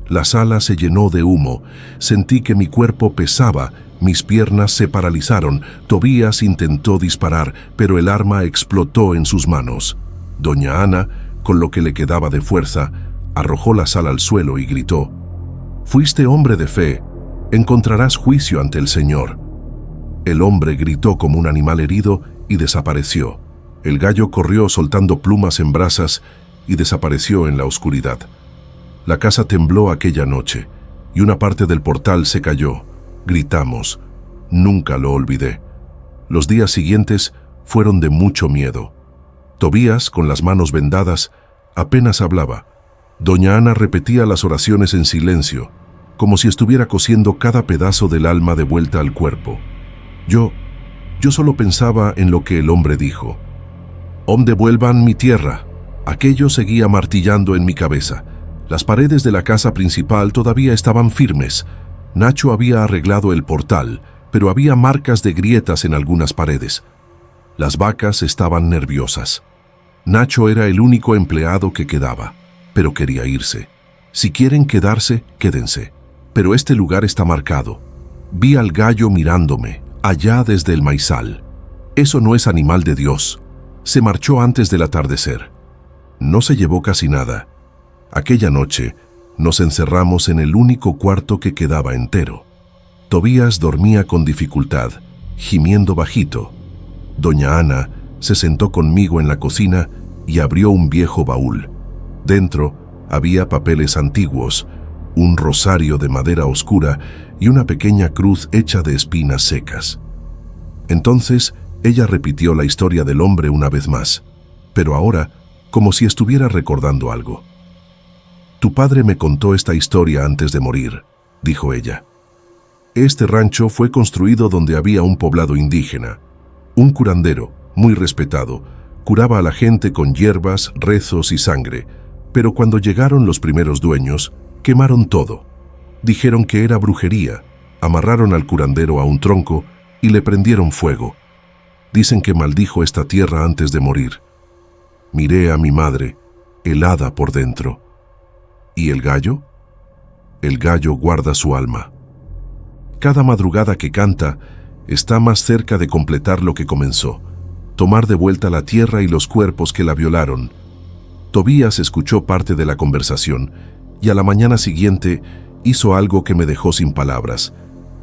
La sala se llenó de humo. Sentí que mi cuerpo pesaba, mis piernas se paralizaron. Tobías intentó disparar, pero el arma explotó en sus manos. Doña Ana, con lo que le quedaba de fuerza, arrojó la sal al suelo y gritó: «Fuiste hombre de fe, encontrarás juicio ante el Señor». El hombre gritó como un animal herido y desapareció. El gallo corrió soltando plumas en brasas y desapareció en la oscuridad. La casa tembló aquella noche y una parte del portal se cayó. Gritamos. Nunca lo olvidé. Los días siguientes fueron de mucho miedo. Tobías, con las manos vendadas, apenas hablaba. Doña Ana repetía las oraciones en silencio, como si estuviera cosiendo cada pedazo del alma de vuelta al cuerpo. Yo solo pensaba en lo que el hombre dijo. «Om, devuelvan mi tierra». Aquello seguía martillando en mi cabeza. Las paredes de la casa principal todavía estaban firmes. Nacho había arreglado el portal, pero había marcas de grietas en algunas paredes. Las vacas estaban nerviosas. Nacho era el único empleado que quedaba, pero quería irse. Si quieren quedarse, quédense. Pero este lugar está marcado. Vi al gallo mirándome, allá desde el maizal. Eso no es animal de Dios. Se marchó antes del atardecer. No se llevó casi nada. Aquella noche nos encerramos en el único cuarto que quedaba entero. Tobías dormía con dificultad, gimiendo bajito. Doña Ana se sentó conmigo en la cocina y abrió un viejo baúl. Dentro había papeles antiguos, un rosario de madera oscura y una pequeña cruz hecha de espinas secas. Entonces ella repitió la historia del hombre una vez más, pero ahora como si estuviera recordando algo. «Tu padre me contó esta historia antes de morir», dijo ella. «Este rancho fue construido donde había un poblado indígena. Un curandero, muy respetado, curaba a la gente con hierbas, rezos y sangre, pero cuando llegaron los primeros dueños, quemaron todo. Dijeron que era brujería, amarraron al curandero a un tronco y le prendieron fuego. Dicen que maldijo esta tierra antes de morir. Miré a mi madre, helada por dentro. ¿Y el gallo? El gallo guarda su alma. Cada madrugada que canta, está más cerca de completar lo que comenzó, tomar de vuelta la tierra y los cuerpos que la violaron». Tobías escuchó parte de la conversación y a la mañana siguiente hizo algo que me dejó sin palabras.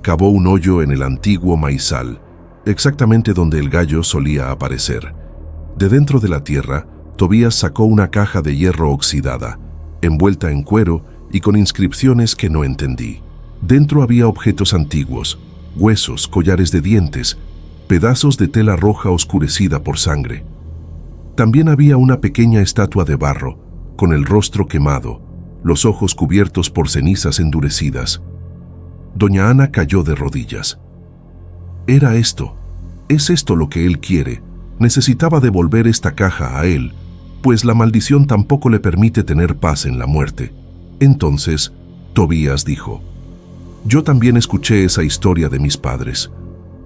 Cavó un hoyo en el antiguo maizal, exactamente donde el gallo solía aparecer. De dentro de la tierra, Tobías sacó una caja de hierro oxidada, envuelta en cuero y con inscripciones que no entendí. Dentro había objetos antiguos, huesos, collares de dientes, pedazos de tela roja oscurecida por sangre. También había una pequeña estatua de barro, con el rostro quemado, los ojos cubiertos por cenizas endurecidas. Doña Ana cayó de rodillas. «Era esto. Es esto lo que él quiere. Necesitaba devolver esta caja a él, pues la maldición tampoco le permite tener paz en la muerte». Entonces, Tobías dijo: «Yo también escuché esa historia de mis padres,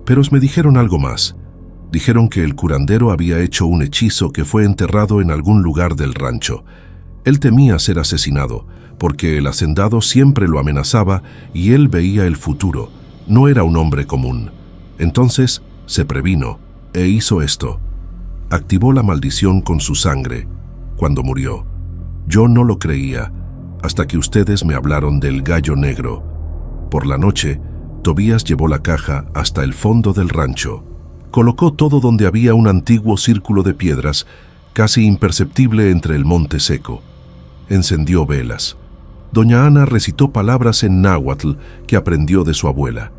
pero me dijeron algo más. Dijeron que el curandero había hecho un hechizo que fue enterrado en algún lugar del rancho. Él temía ser asesinado, porque el hacendado siempre lo amenazaba y él veía el futuro. No era un hombre común. Entonces se previno e hizo esto. Activó la maldición con su sangre cuando murió. Yo no lo creía hasta que ustedes me hablaron del gallo negro. Por la noche Tobías llevó la caja hasta el fondo del rancho. Colocó todo donde había un antiguo círculo de piedras, casi imperceptible entre el monte seco. Encendió velas. Doña Ana recitó palabras en náhuatl que aprendió de su abuela.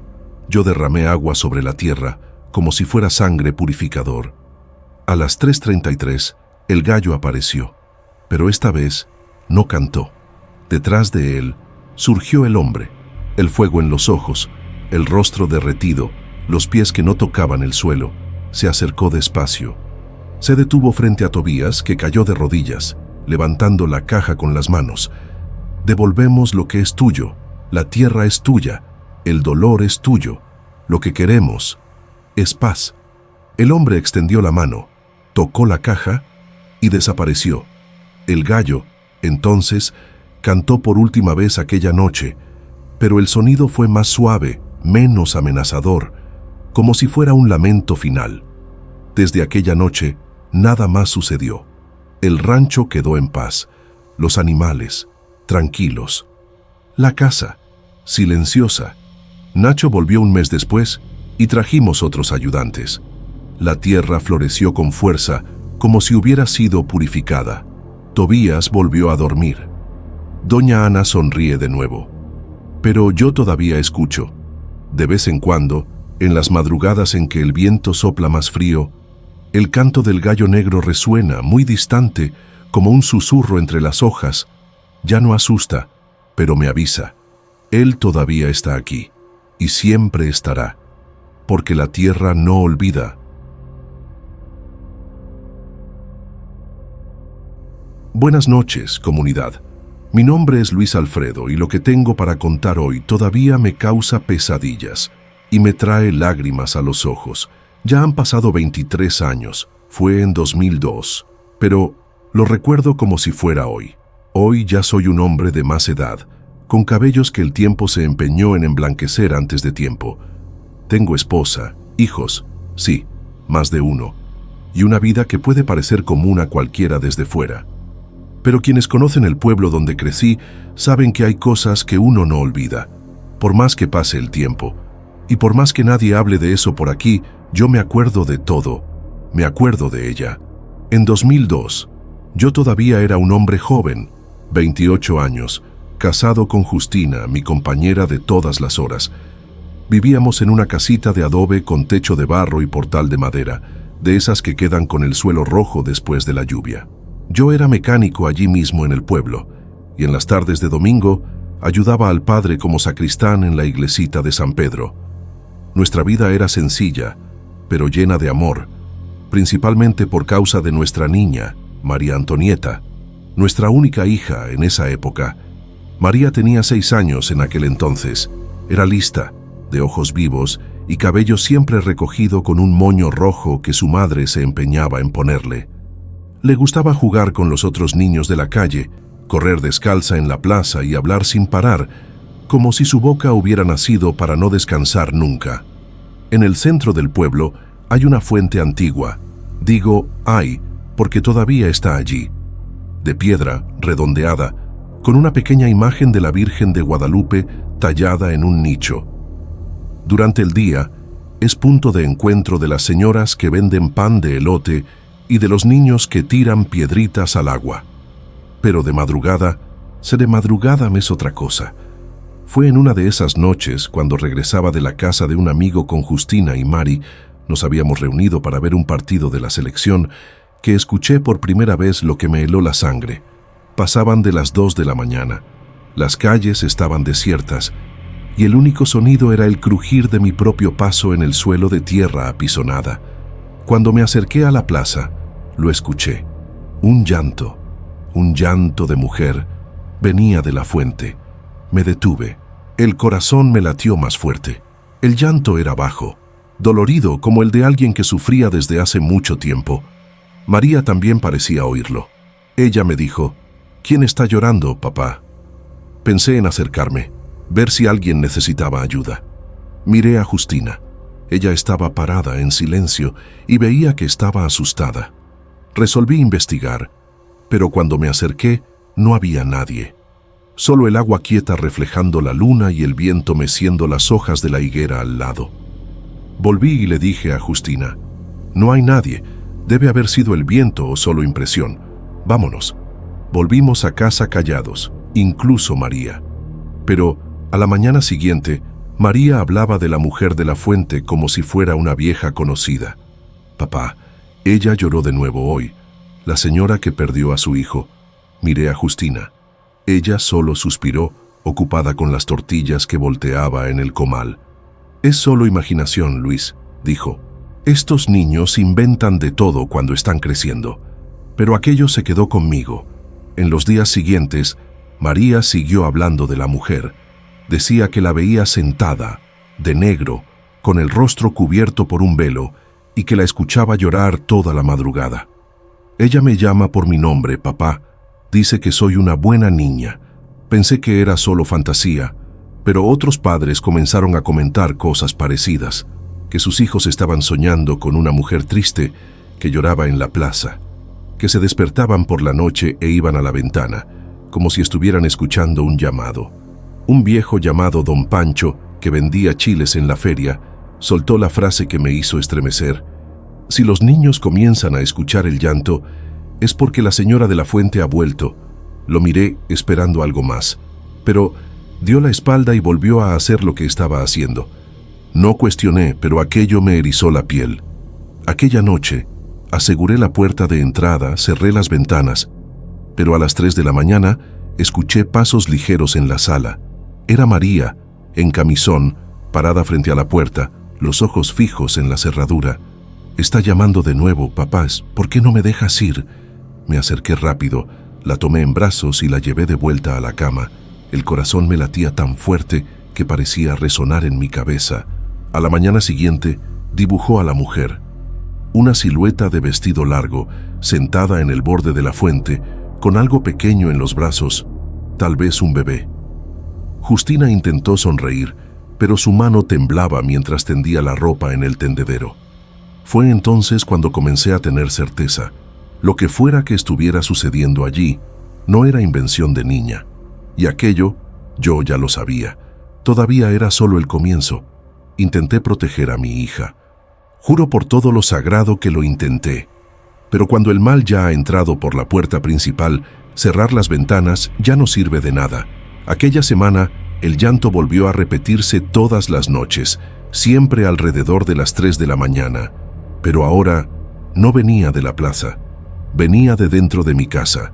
Yo derramé agua sobre la tierra, como si fuera sangre purificador. A las 3:33, el gallo apareció, pero esta vez no cantó. Detrás de él surgió el hombre, el fuego en los ojos, el rostro derretido, los pies que no tocaban el suelo. Se acercó despacio. Se detuvo frente a Tobías, que cayó de rodillas, levantando la caja con las manos. Devolvemos lo que es tuyo, la tierra es tuya, el dolor es tuyo, lo que queremos es paz. El hombre extendió la mano, tocó la caja y desapareció. El gallo, entonces, cantó por última vez aquella noche, pero el sonido fue más suave, menos amenazador, como si fuera un lamento final. Desde aquella noche, nada más sucedió. El rancho quedó en paz, los animales, tranquilos. La casa, silenciosa. Nacho volvió un mes después y trajimos otros ayudantes. La tierra floreció con fuerza, como si hubiera sido purificada. Tobías volvió a dormir. Doña Ana sonríe de nuevo. Pero yo todavía escucho. De vez en cuando, en las madrugadas en que el viento sopla más frío, el canto del gallo negro resuena, muy distante, como un susurro entre las hojas. Ya no asusta, pero me avisa. Él todavía está aquí, y siempre estará, porque la tierra no olvida. Buenas noches, comunidad. Mi nombre es Luis Alfredo y lo que tengo para contar hoy todavía me causa pesadillas y me trae lágrimas a los ojos. Ya han pasado 23 años, fue en 2002, pero lo recuerdo como si fuera hoy. Hoy ya soy un hombre de más edad, con cabellos que el tiempo se empeñó en emblanquecer antes de tiempo. Tengo esposa, hijos, sí, más de uno, y una vida que puede parecer común a cualquiera desde fuera. Pero quienes conocen el pueblo donde crecí saben que hay cosas que uno no olvida, por más que pase el tiempo. Y por más que nadie hable de eso por aquí, yo me acuerdo de todo. Me acuerdo de ella. En 2002, yo todavía era un hombre joven, 28 años, casado con Justina, mi compañera de todas las horas. Vivíamos en una casita de adobe con techo de barro y portal de madera, de esas que quedan con el suelo rojo después de la lluvia. Yo era mecánico allí mismo en el pueblo, y en las tardes de domingo ayudaba al padre como sacristán en la iglesita de San Pedro. Nuestra vida era sencilla, pero llena de amor, principalmente por causa de nuestra niña, María Antonieta, nuestra única hija en esa época. María tenía 6 años en aquel entonces, era lista, de ojos vivos y cabello siempre recogido con un moño rojo que su madre se empeñaba en ponerle. Le gustaba jugar con los otros niños de la calle, correr descalza en la plaza y hablar sin parar, como si su boca hubiera nacido para no descansar nunca. En el centro del pueblo hay una fuente antigua. Digo hay, porque todavía está allí. De piedra, redondeada, con una pequeña imagen de la Virgen de Guadalupe tallada en un nicho. Durante el día, es punto de encuentro de las señoras que venden pan de elote y de los niños que tiran piedritas al agua. Pero de madrugada es otra cosa. Fue en una de esas noches, cuando regresaba de la casa de un amigo con Justina y Mari, nos habíamos reunido para ver un partido de la selección, que escuché por primera vez lo que me heló la sangre. Pasaban de las 2 de la mañana. Las calles estaban desiertas, y el único sonido era el crujir de mi propio paso en el suelo de tierra apisonada. Cuando me acerqué a la plaza, lo escuché. Un llanto de mujer, venía de la fuente. Me detuve. El corazón me latió más fuerte. El llanto era bajo, dolorido como el de alguien que sufría desde hace mucho tiempo. María también parecía oírlo. Ella me dijo, ¿quién está llorando, papá? Pensé en acercarme, ver si alguien necesitaba ayuda. Miré a Justina. Ella estaba parada en silencio y veía que estaba asustada. Resolví investigar, pero cuando me acerqué no había nadie. solo el agua quieta reflejando la luna y el viento meciendo las hojas de la higuera al lado. Volví y le dije a Justina: «No hay nadie, debe haber sido el viento o solo impresión. Vámonos». Volvimos a casa callados, incluso María. Pero a la mañana siguiente, María hablaba de la mujer de la fuente como si fuera una vieja conocida. «Papá, ella lloró de nuevo hoy, la señora que perdió a su hijo». Miré a Justina. Ella solo suspiró, ocupada con las tortillas que volteaba en el comal. «Es solo imaginación, Luis», dijo. «Estos niños inventan de todo cuando están creciendo». Pero aquello se quedó conmigo. En los días siguientes, María siguió hablando de la mujer. Decía que la veía sentada, de negro, con el rostro cubierto por un velo, y que la escuchaba llorar toda la madrugada. «Ella me llama por mi nombre, papá. Dice que soy una buena niña». Pensé que era solo fantasía, pero otros padres comenzaron a comentar cosas parecidas, que sus hijos estaban soñando con una mujer triste que lloraba en la plaza, que se despertaban por la noche e iban a la ventana, como si estuvieran escuchando un llamado. Un viejo llamado Don Pancho, que vendía chiles en la feria, soltó la frase que me hizo estremecer: «Si los niños comienzan a escuchar el llanto, es porque la señora de la fuente ha vuelto». Lo miré esperando algo más, pero dio la espalda y volvió a hacer lo que estaba haciendo. No cuestioné, pero aquello me erizó la piel. Aquella noche, aseguré la puerta de entrada, cerré las ventanas, pero a las 3 de la mañana escuché pasos ligeros en la sala. Era María, en camisón, parada frente a la puerta, los ojos fijos en la cerradura. «Está llamando de nuevo, papás, ¿por qué no me dejas ir?». Me acerqué rápido, la tomé en brazos y la llevé de vuelta a la cama. El corazón me latía tan fuerte que parecía resonar en mi cabeza. A la mañana siguiente, dibujó a la mujer. Una silueta de vestido largo, sentada en el borde de la fuente, con algo pequeño en los brazos, tal vez un bebé. Justina intentó sonreír, pero su mano temblaba mientras tendía la ropa en el tendedero. Fue entonces cuando comencé a tener certeza. Lo que fuera que estuviera sucediendo allí, no era invención de niña. Y aquello, yo ya lo sabía. Todavía era solo el comienzo. Intenté proteger a mi hija. Juro por todo lo sagrado que lo intenté. Pero cuando el mal ya ha entrado por la puerta principal, cerrar las ventanas ya no sirve de nada. Aquella semana, el llanto volvió a repetirse todas las noches, siempre alrededor de las 3 de la mañana. Pero ahora no venía de la plaza. Venía de dentro de mi casa.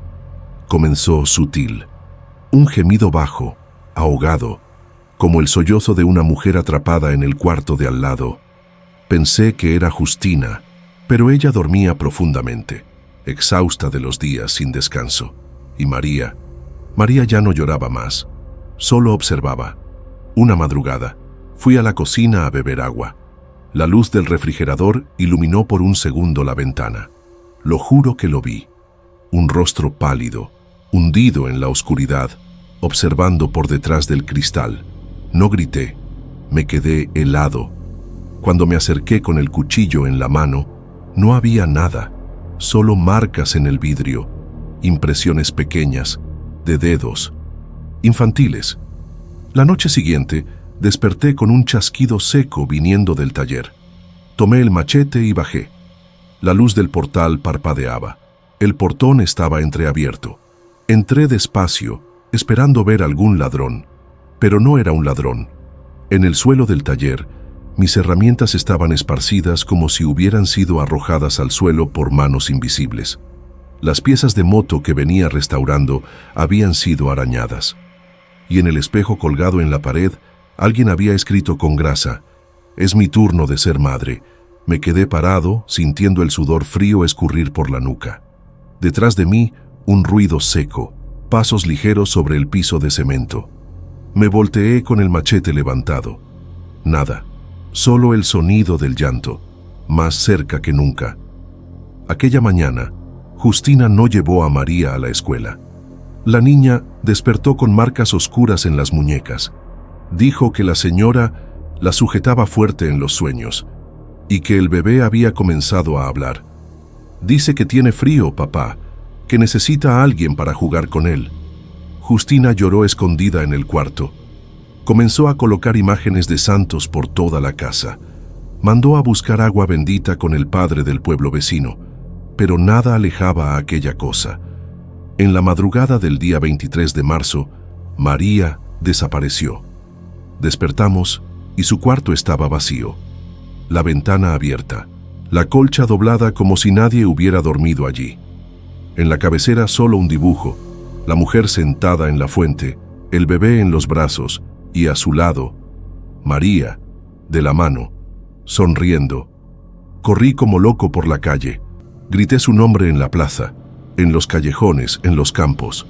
Comenzó sutil. Un gemido bajo, ahogado, como el sollozo de una mujer atrapada en el cuarto de al lado. Pensé que era Justina, pero ella dormía profundamente, exhausta de los días sin descanso. Y María ya no lloraba más, solo observaba. Una madrugada, fui a la cocina a beber agua. La luz del refrigerador iluminó por un segundo la ventana. Lo juro que lo vi. Un rostro pálido, hundido en la oscuridad, observando por detrás del cristal. No grité, me quedé helado. Cuando me acerqué con el cuchillo en la mano, no había nada, solo marcas en el vidrio, impresiones pequeñas, de dedos, infantiles. La noche siguiente, desperté con un chasquido seco viniendo del taller. Tomé el machete y bajé. La luz del portal parpadeaba. El portón estaba entreabierto. Entré despacio, esperando ver algún ladrón, pero no era un ladrón. En el suelo del taller, mis herramientas estaban esparcidas como si hubieran sido arrojadas al suelo por manos invisibles. Las piezas de moto que venía restaurando habían sido arañadas. Y en el espejo colgado en la pared, alguien había escrito con grasa: «Es mi turno de ser madre». Me quedé parado, sintiendo el sudor frío escurrir por la nuca. Detrás de mí, un ruido seco, pasos ligeros sobre el piso de cemento. Me volteé con el machete levantado. Nada, solo el sonido del llanto, más cerca que nunca. Aquella mañana, Justina no llevó a María a la escuela. La niña despertó con marcas oscuras en las muñecas. Dijo que la señora la sujetaba fuerte en los sueños y que el bebé había comenzado a hablar. «Dice que tiene frío, papá, que necesita a alguien para jugar con él». Justina lloró escondida en el cuarto. Comenzó a colocar imágenes de santos por toda la casa. Mandó a buscar agua bendita con el padre del pueblo vecino, pero nada alejaba a aquella cosa. En la madrugada del día 23 de marzo, María desapareció. Despertamos y su cuarto estaba vacío. La ventana abierta, la colcha doblada como si nadie hubiera dormido allí. En la cabecera solo un dibujo, la mujer sentada en la fuente, el bebé en los brazos y a su lado, María, de la mano, sonriendo. Corrí como loco por la calle. Grité su nombre en la plaza, en los callejones, en los campos.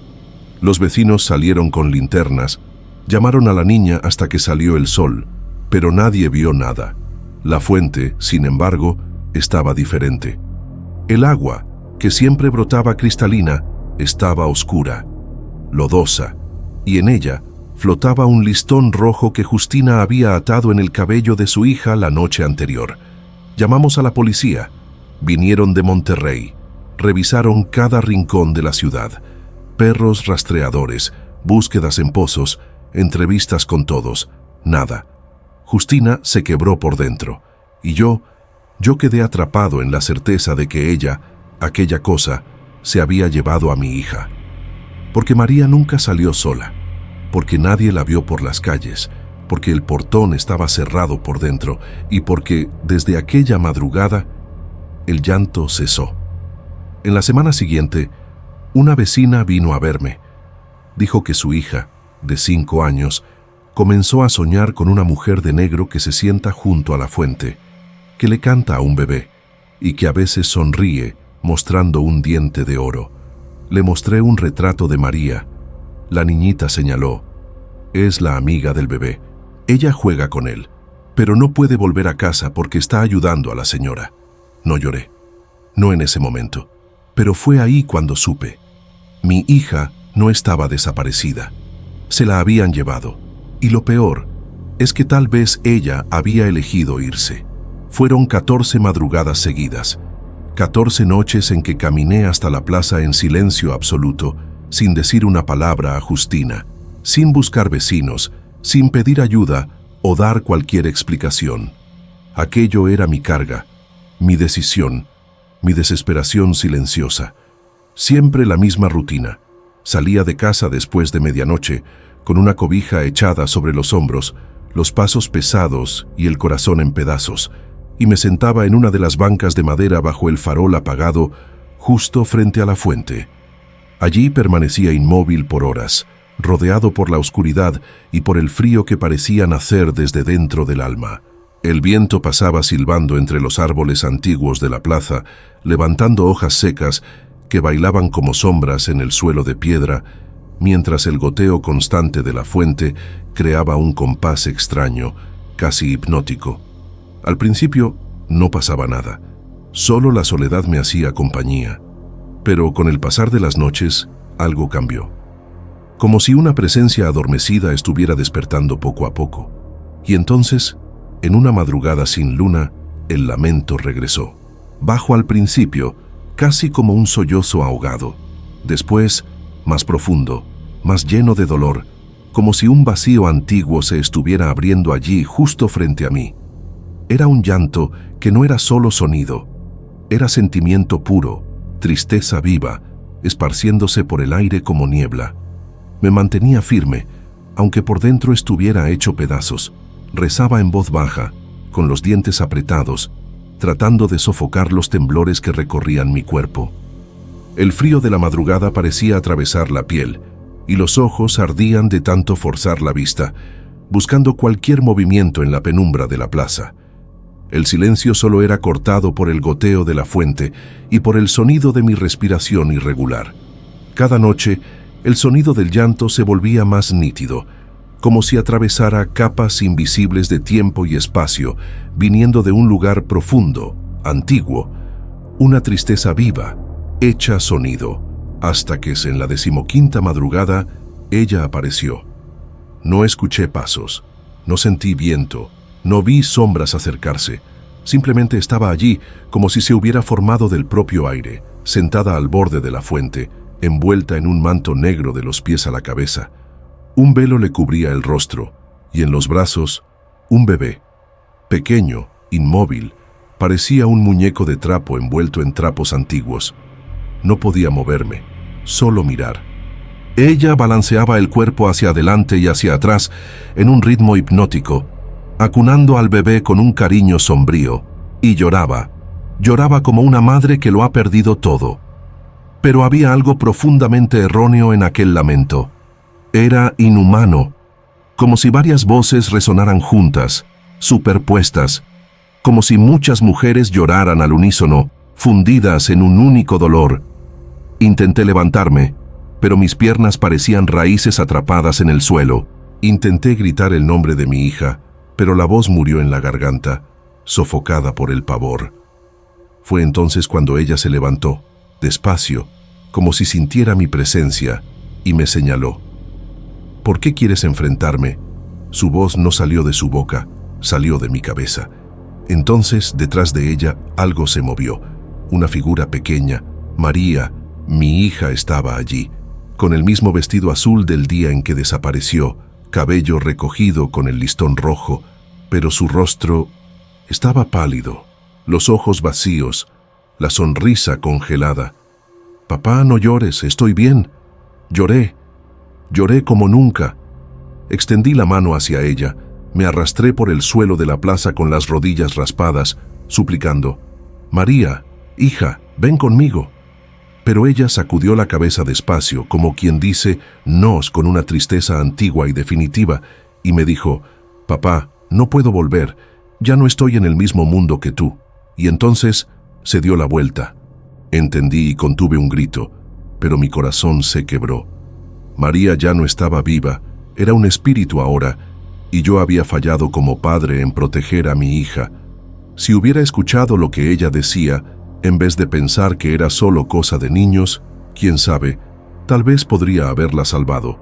Los vecinos salieron con linternas, llamaron a la niña hasta que salió el sol, pero nadie vio nada. La fuente, sin embargo, estaba diferente. El agua, que siempre brotaba cristalina, estaba oscura, lodosa, y en ella flotaba un listón rojo que Justina había atado en el cabello de su hija la noche anterior. Llamamos a la policía. Vinieron de Monterrey. Revisaron cada rincón de la ciudad. Perros rastreadores, búsquedas en pozos, entrevistas con todos. Nada. Justina se quebró por dentro. Y yo quedé atrapado en la certeza de que ella, aquella cosa, se había llevado a mi hija. Porque María nunca salió sola. Porque nadie la vio por las calles, porque el portón estaba cerrado por dentro y porque, desde aquella madrugada, el llanto cesó. En la semana siguiente, una vecina vino a verme. Dijo que su hija, de 5 años, comenzó a soñar con una mujer de negro que se sienta junto a la fuente, que le canta a un bebé y que a veces sonríe mostrando un diente de oro. Le mostré un retrato de María. La niñita señaló: es la amiga del bebé. Ella juega con él, pero no puede volver a casa porque está ayudando a la señora. No lloré, no en ese momento, pero fue ahí cuando supe. Mi hija no estaba desaparecida. Se la habían llevado. Y lo peor es que tal vez ella había elegido irse. Fueron 14 madrugadas seguidas, 14 noches en que caminé hasta la plaza en silencio absoluto, sin decir una palabra a Justina, sin buscar vecinos, sin pedir ayuda o dar cualquier explicación. Aquello era mi carga, mi decisión, mi desesperación silenciosa. Siempre la misma rutina. Salía de casa después de medianoche, con una cobija echada sobre los hombros, los pasos pesados y el corazón en pedazos, y me sentaba en una de las bancas de madera bajo el farol apagado, justo frente a la fuente. Allí permanecía inmóvil por horas, rodeado por la oscuridad y por el frío que parecía nacer desde dentro del alma. El viento pasaba silbando entre los árboles antiguos de la plaza, levantando hojas secas que bailaban como sombras en el suelo de piedra, mientras el goteo constante de la fuente creaba un compás extraño, casi hipnótico. Al principio no pasaba nada, solo la soledad me hacía compañía. Pero con el pasar de las noches, algo cambió. Como si una presencia adormecida estuviera despertando poco a poco. Y entonces, en una madrugada sin luna, el lamento regresó. Bajo al principio, casi como un sollozo ahogado. Después, más profundo, más lleno de dolor, como si un vacío antiguo se estuviera abriendo allí justo frente a mí. Era un llanto que no era solo sonido, era sentimiento puro, tristeza viva, esparciéndose por el aire como niebla. Me mantenía firme, aunque por dentro estuviera hecho pedazos. Rezaba en voz baja, con los dientes apretados, tratando de sofocar los temblores que recorrían mi cuerpo. El frío de la madrugada parecía atravesar la piel, y los ojos ardían de tanto forzar la vista, buscando cualquier movimiento en la penumbra de la plaza. El silencio solo era cortado por el goteo de la fuente y por el sonido de mi respiración irregular. Cada noche, el sonido del llanto se volvía más nítido, como si atravesara capas invisibles de tiempo y espacio, viniendo de un lugar profundo, antiguo, una tristeza viva, hecha sonido, hasta que en la 15ª madrugada ella apareció. No escuché pasos, no sentí viento, no vi sombras acercarse. Simplemente estaba allí, como si se hubiera formado del propio aire, sentada al borde de la fuente, envuelta en un manto negro de los pies a la cabeza. Un velo le cubría el rostro, y en los brazos, un bebé. Pequeño, inmóvil, parecía un muñeco de trapo envuelto en trapos antiguos. No podía moverme, solo mirar. Ella balanceaba el cuerpo hacia adelante y hacia atrás en un ritmo hipnótico, acunando al bebé con un cariño sombrío, y lloraba. Lloraba como una madre que lo ha perdido todo. Pero había algo profundamente erróneo en aquel lamento. Era inhumano, como si varias voces resonaran juntas, superpuestas, como si muchas mujeres lloraran al unísono, fundidas en un único dolor. Intenté levantarme, pero mis piernas parecían raíces atrapadas en el suelo. Intenté gritar el nombre de mi hija, pero la voz murió en la garganta, sofocada por el pavor. Fue entonces cuando ella se levantó, despacio, como si sintiera mi presencia, y me señaló. ¿Por qué quieres enfrentarme? Su voz no salió de su boca, salió de mi cabeza. Entonces, detrás de ella, algo se movió. Una figura pequeña, María, mi hija, estaba allí, con el mismo vestido azul del día en que desapareció, cabello recogido con el listón rojo, pero su rostro estaba pálido, los ojos vacíos, la sonrisa congelada. «Papá, no llores, estoy bien». Lloré como nunca. Extendí la mano hacia ella, me arrastré por el suelo de la plaza con las rodillas raspadas, suplicando, «María, hija, ven conmigo». Pero ella sacudió la cabeza despacio, como quien dice «nos» con una tristeza antigua y definitiva, y me dijo, «Papá, no puedo volver, ya no estoy en el mismo mundo que tú». Y entonces se dio la vuelta. Entendí y contuve un grito, pero mi corazón se quebró. María ya no estaba viva, era un espíritu ahora, y yo había fallado como padre en proteger a mi hija. Si hubiera escuchado lo que ella decía, en vez de pensar que era solo cosa de niños, quién sabe, tal vez podría haberla salvado.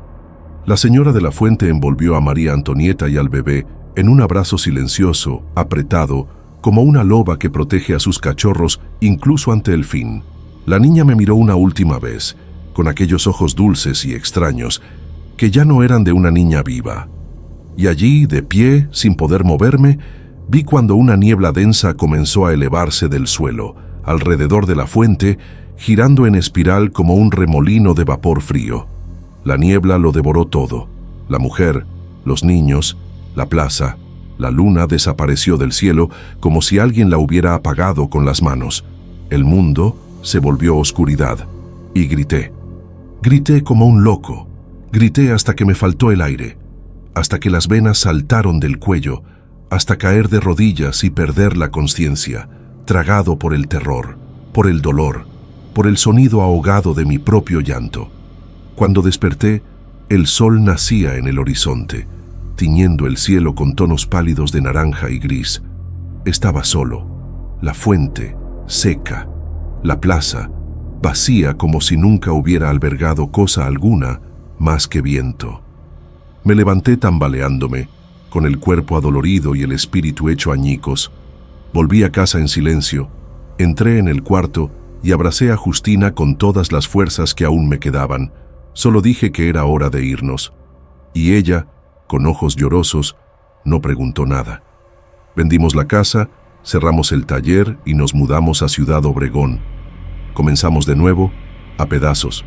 La señora de la fuente envolvió a María Antonieta y al bebé en un abrazo silencioso, apretado, como una loba que protege a sus cachorros incluso ante el fin. La niña me miró una última vez, con aquellos ojos dulces y extraños, que ya no eran de una niña viva. Y allí, de pie, sin poder moverme, vi cuando una niebla densa comenzó a elevarse del suelo, alrededor de la fuente, girando en espiral como un remolino de vapor frío. La niebla lo devoró todo. La mujer, los niños, la plaza, la luna desapareció del cielo como si alguien la hubiera apagado con las manos. El mundo se volvió oscuridad. Y grité. Grité como un loco. Grité hasta que me faltó el aire, hasta que las venas saltaron del cuello, hasta caer de rodillas y perder la conciencia, tragado por el terror, por el dolor, por el sonido ahogado de mi propio llanto. Cuando desperté, el sol nacía en el horizonte, tiñendo el cielo con tonos pálidos de naranja y gris. Estaba solo, la fuente, seca, la plaza, vacía como si nunca hubiera albergado cosa alguna más que viento. Me levanté tambaleándome, con el cuerpo adolorido y el espíritu hecho añicos. Volví a casa en silencio, entré en el cuarto y abracé a Justina con todas las fuerzas que aún me quedaban. Solo dije que era hora de irnos. Y ella, con ojos llorosos, no preguntó nada. Vendimos la casa, cerramos el taller y nos mudamos a Ciudad Obregón. Comenzamos de nuevo, a pedazos.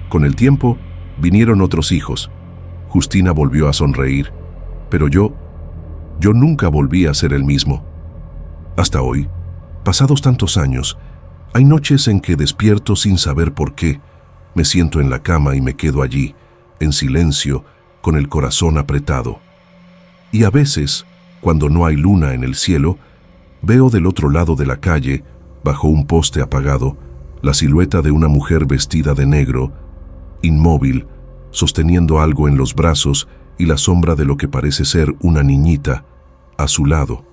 Con el tiempo, vinieron otros hijos. Justina volvió a sonreír, pero yo nunca volví a ser el mismo. Hasta hoy, pasados tantos años, hay noches en que despierto sin saber por qué. Me siento en la cama y me quedo allí, en silencio, con el corazón apretado. Y a veces, cuando no hay luna en el cielo, veo del otro lado de la calle, bajo un poste apagado, la silueta de una mujer vestida de negro, inmóvil, sosteniendo algo en los brazos y la sombra de lo que parece ser una niñita a su lado.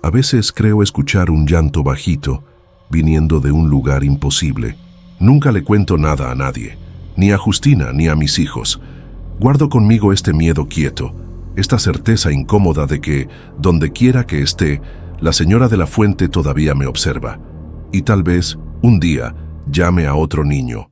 A veces creo escuchar un llanto bajito, viniendo de un lugar imposible. Nunca le cuento nada a nadie, ni a Justina ni a mis hijos. Guardo conmigo este miedo quieto, esta certeza incómoda de que, donde quiera que esté, la señora de la fuente todavía me observa. Y tal vez, un día, llame a otro niño,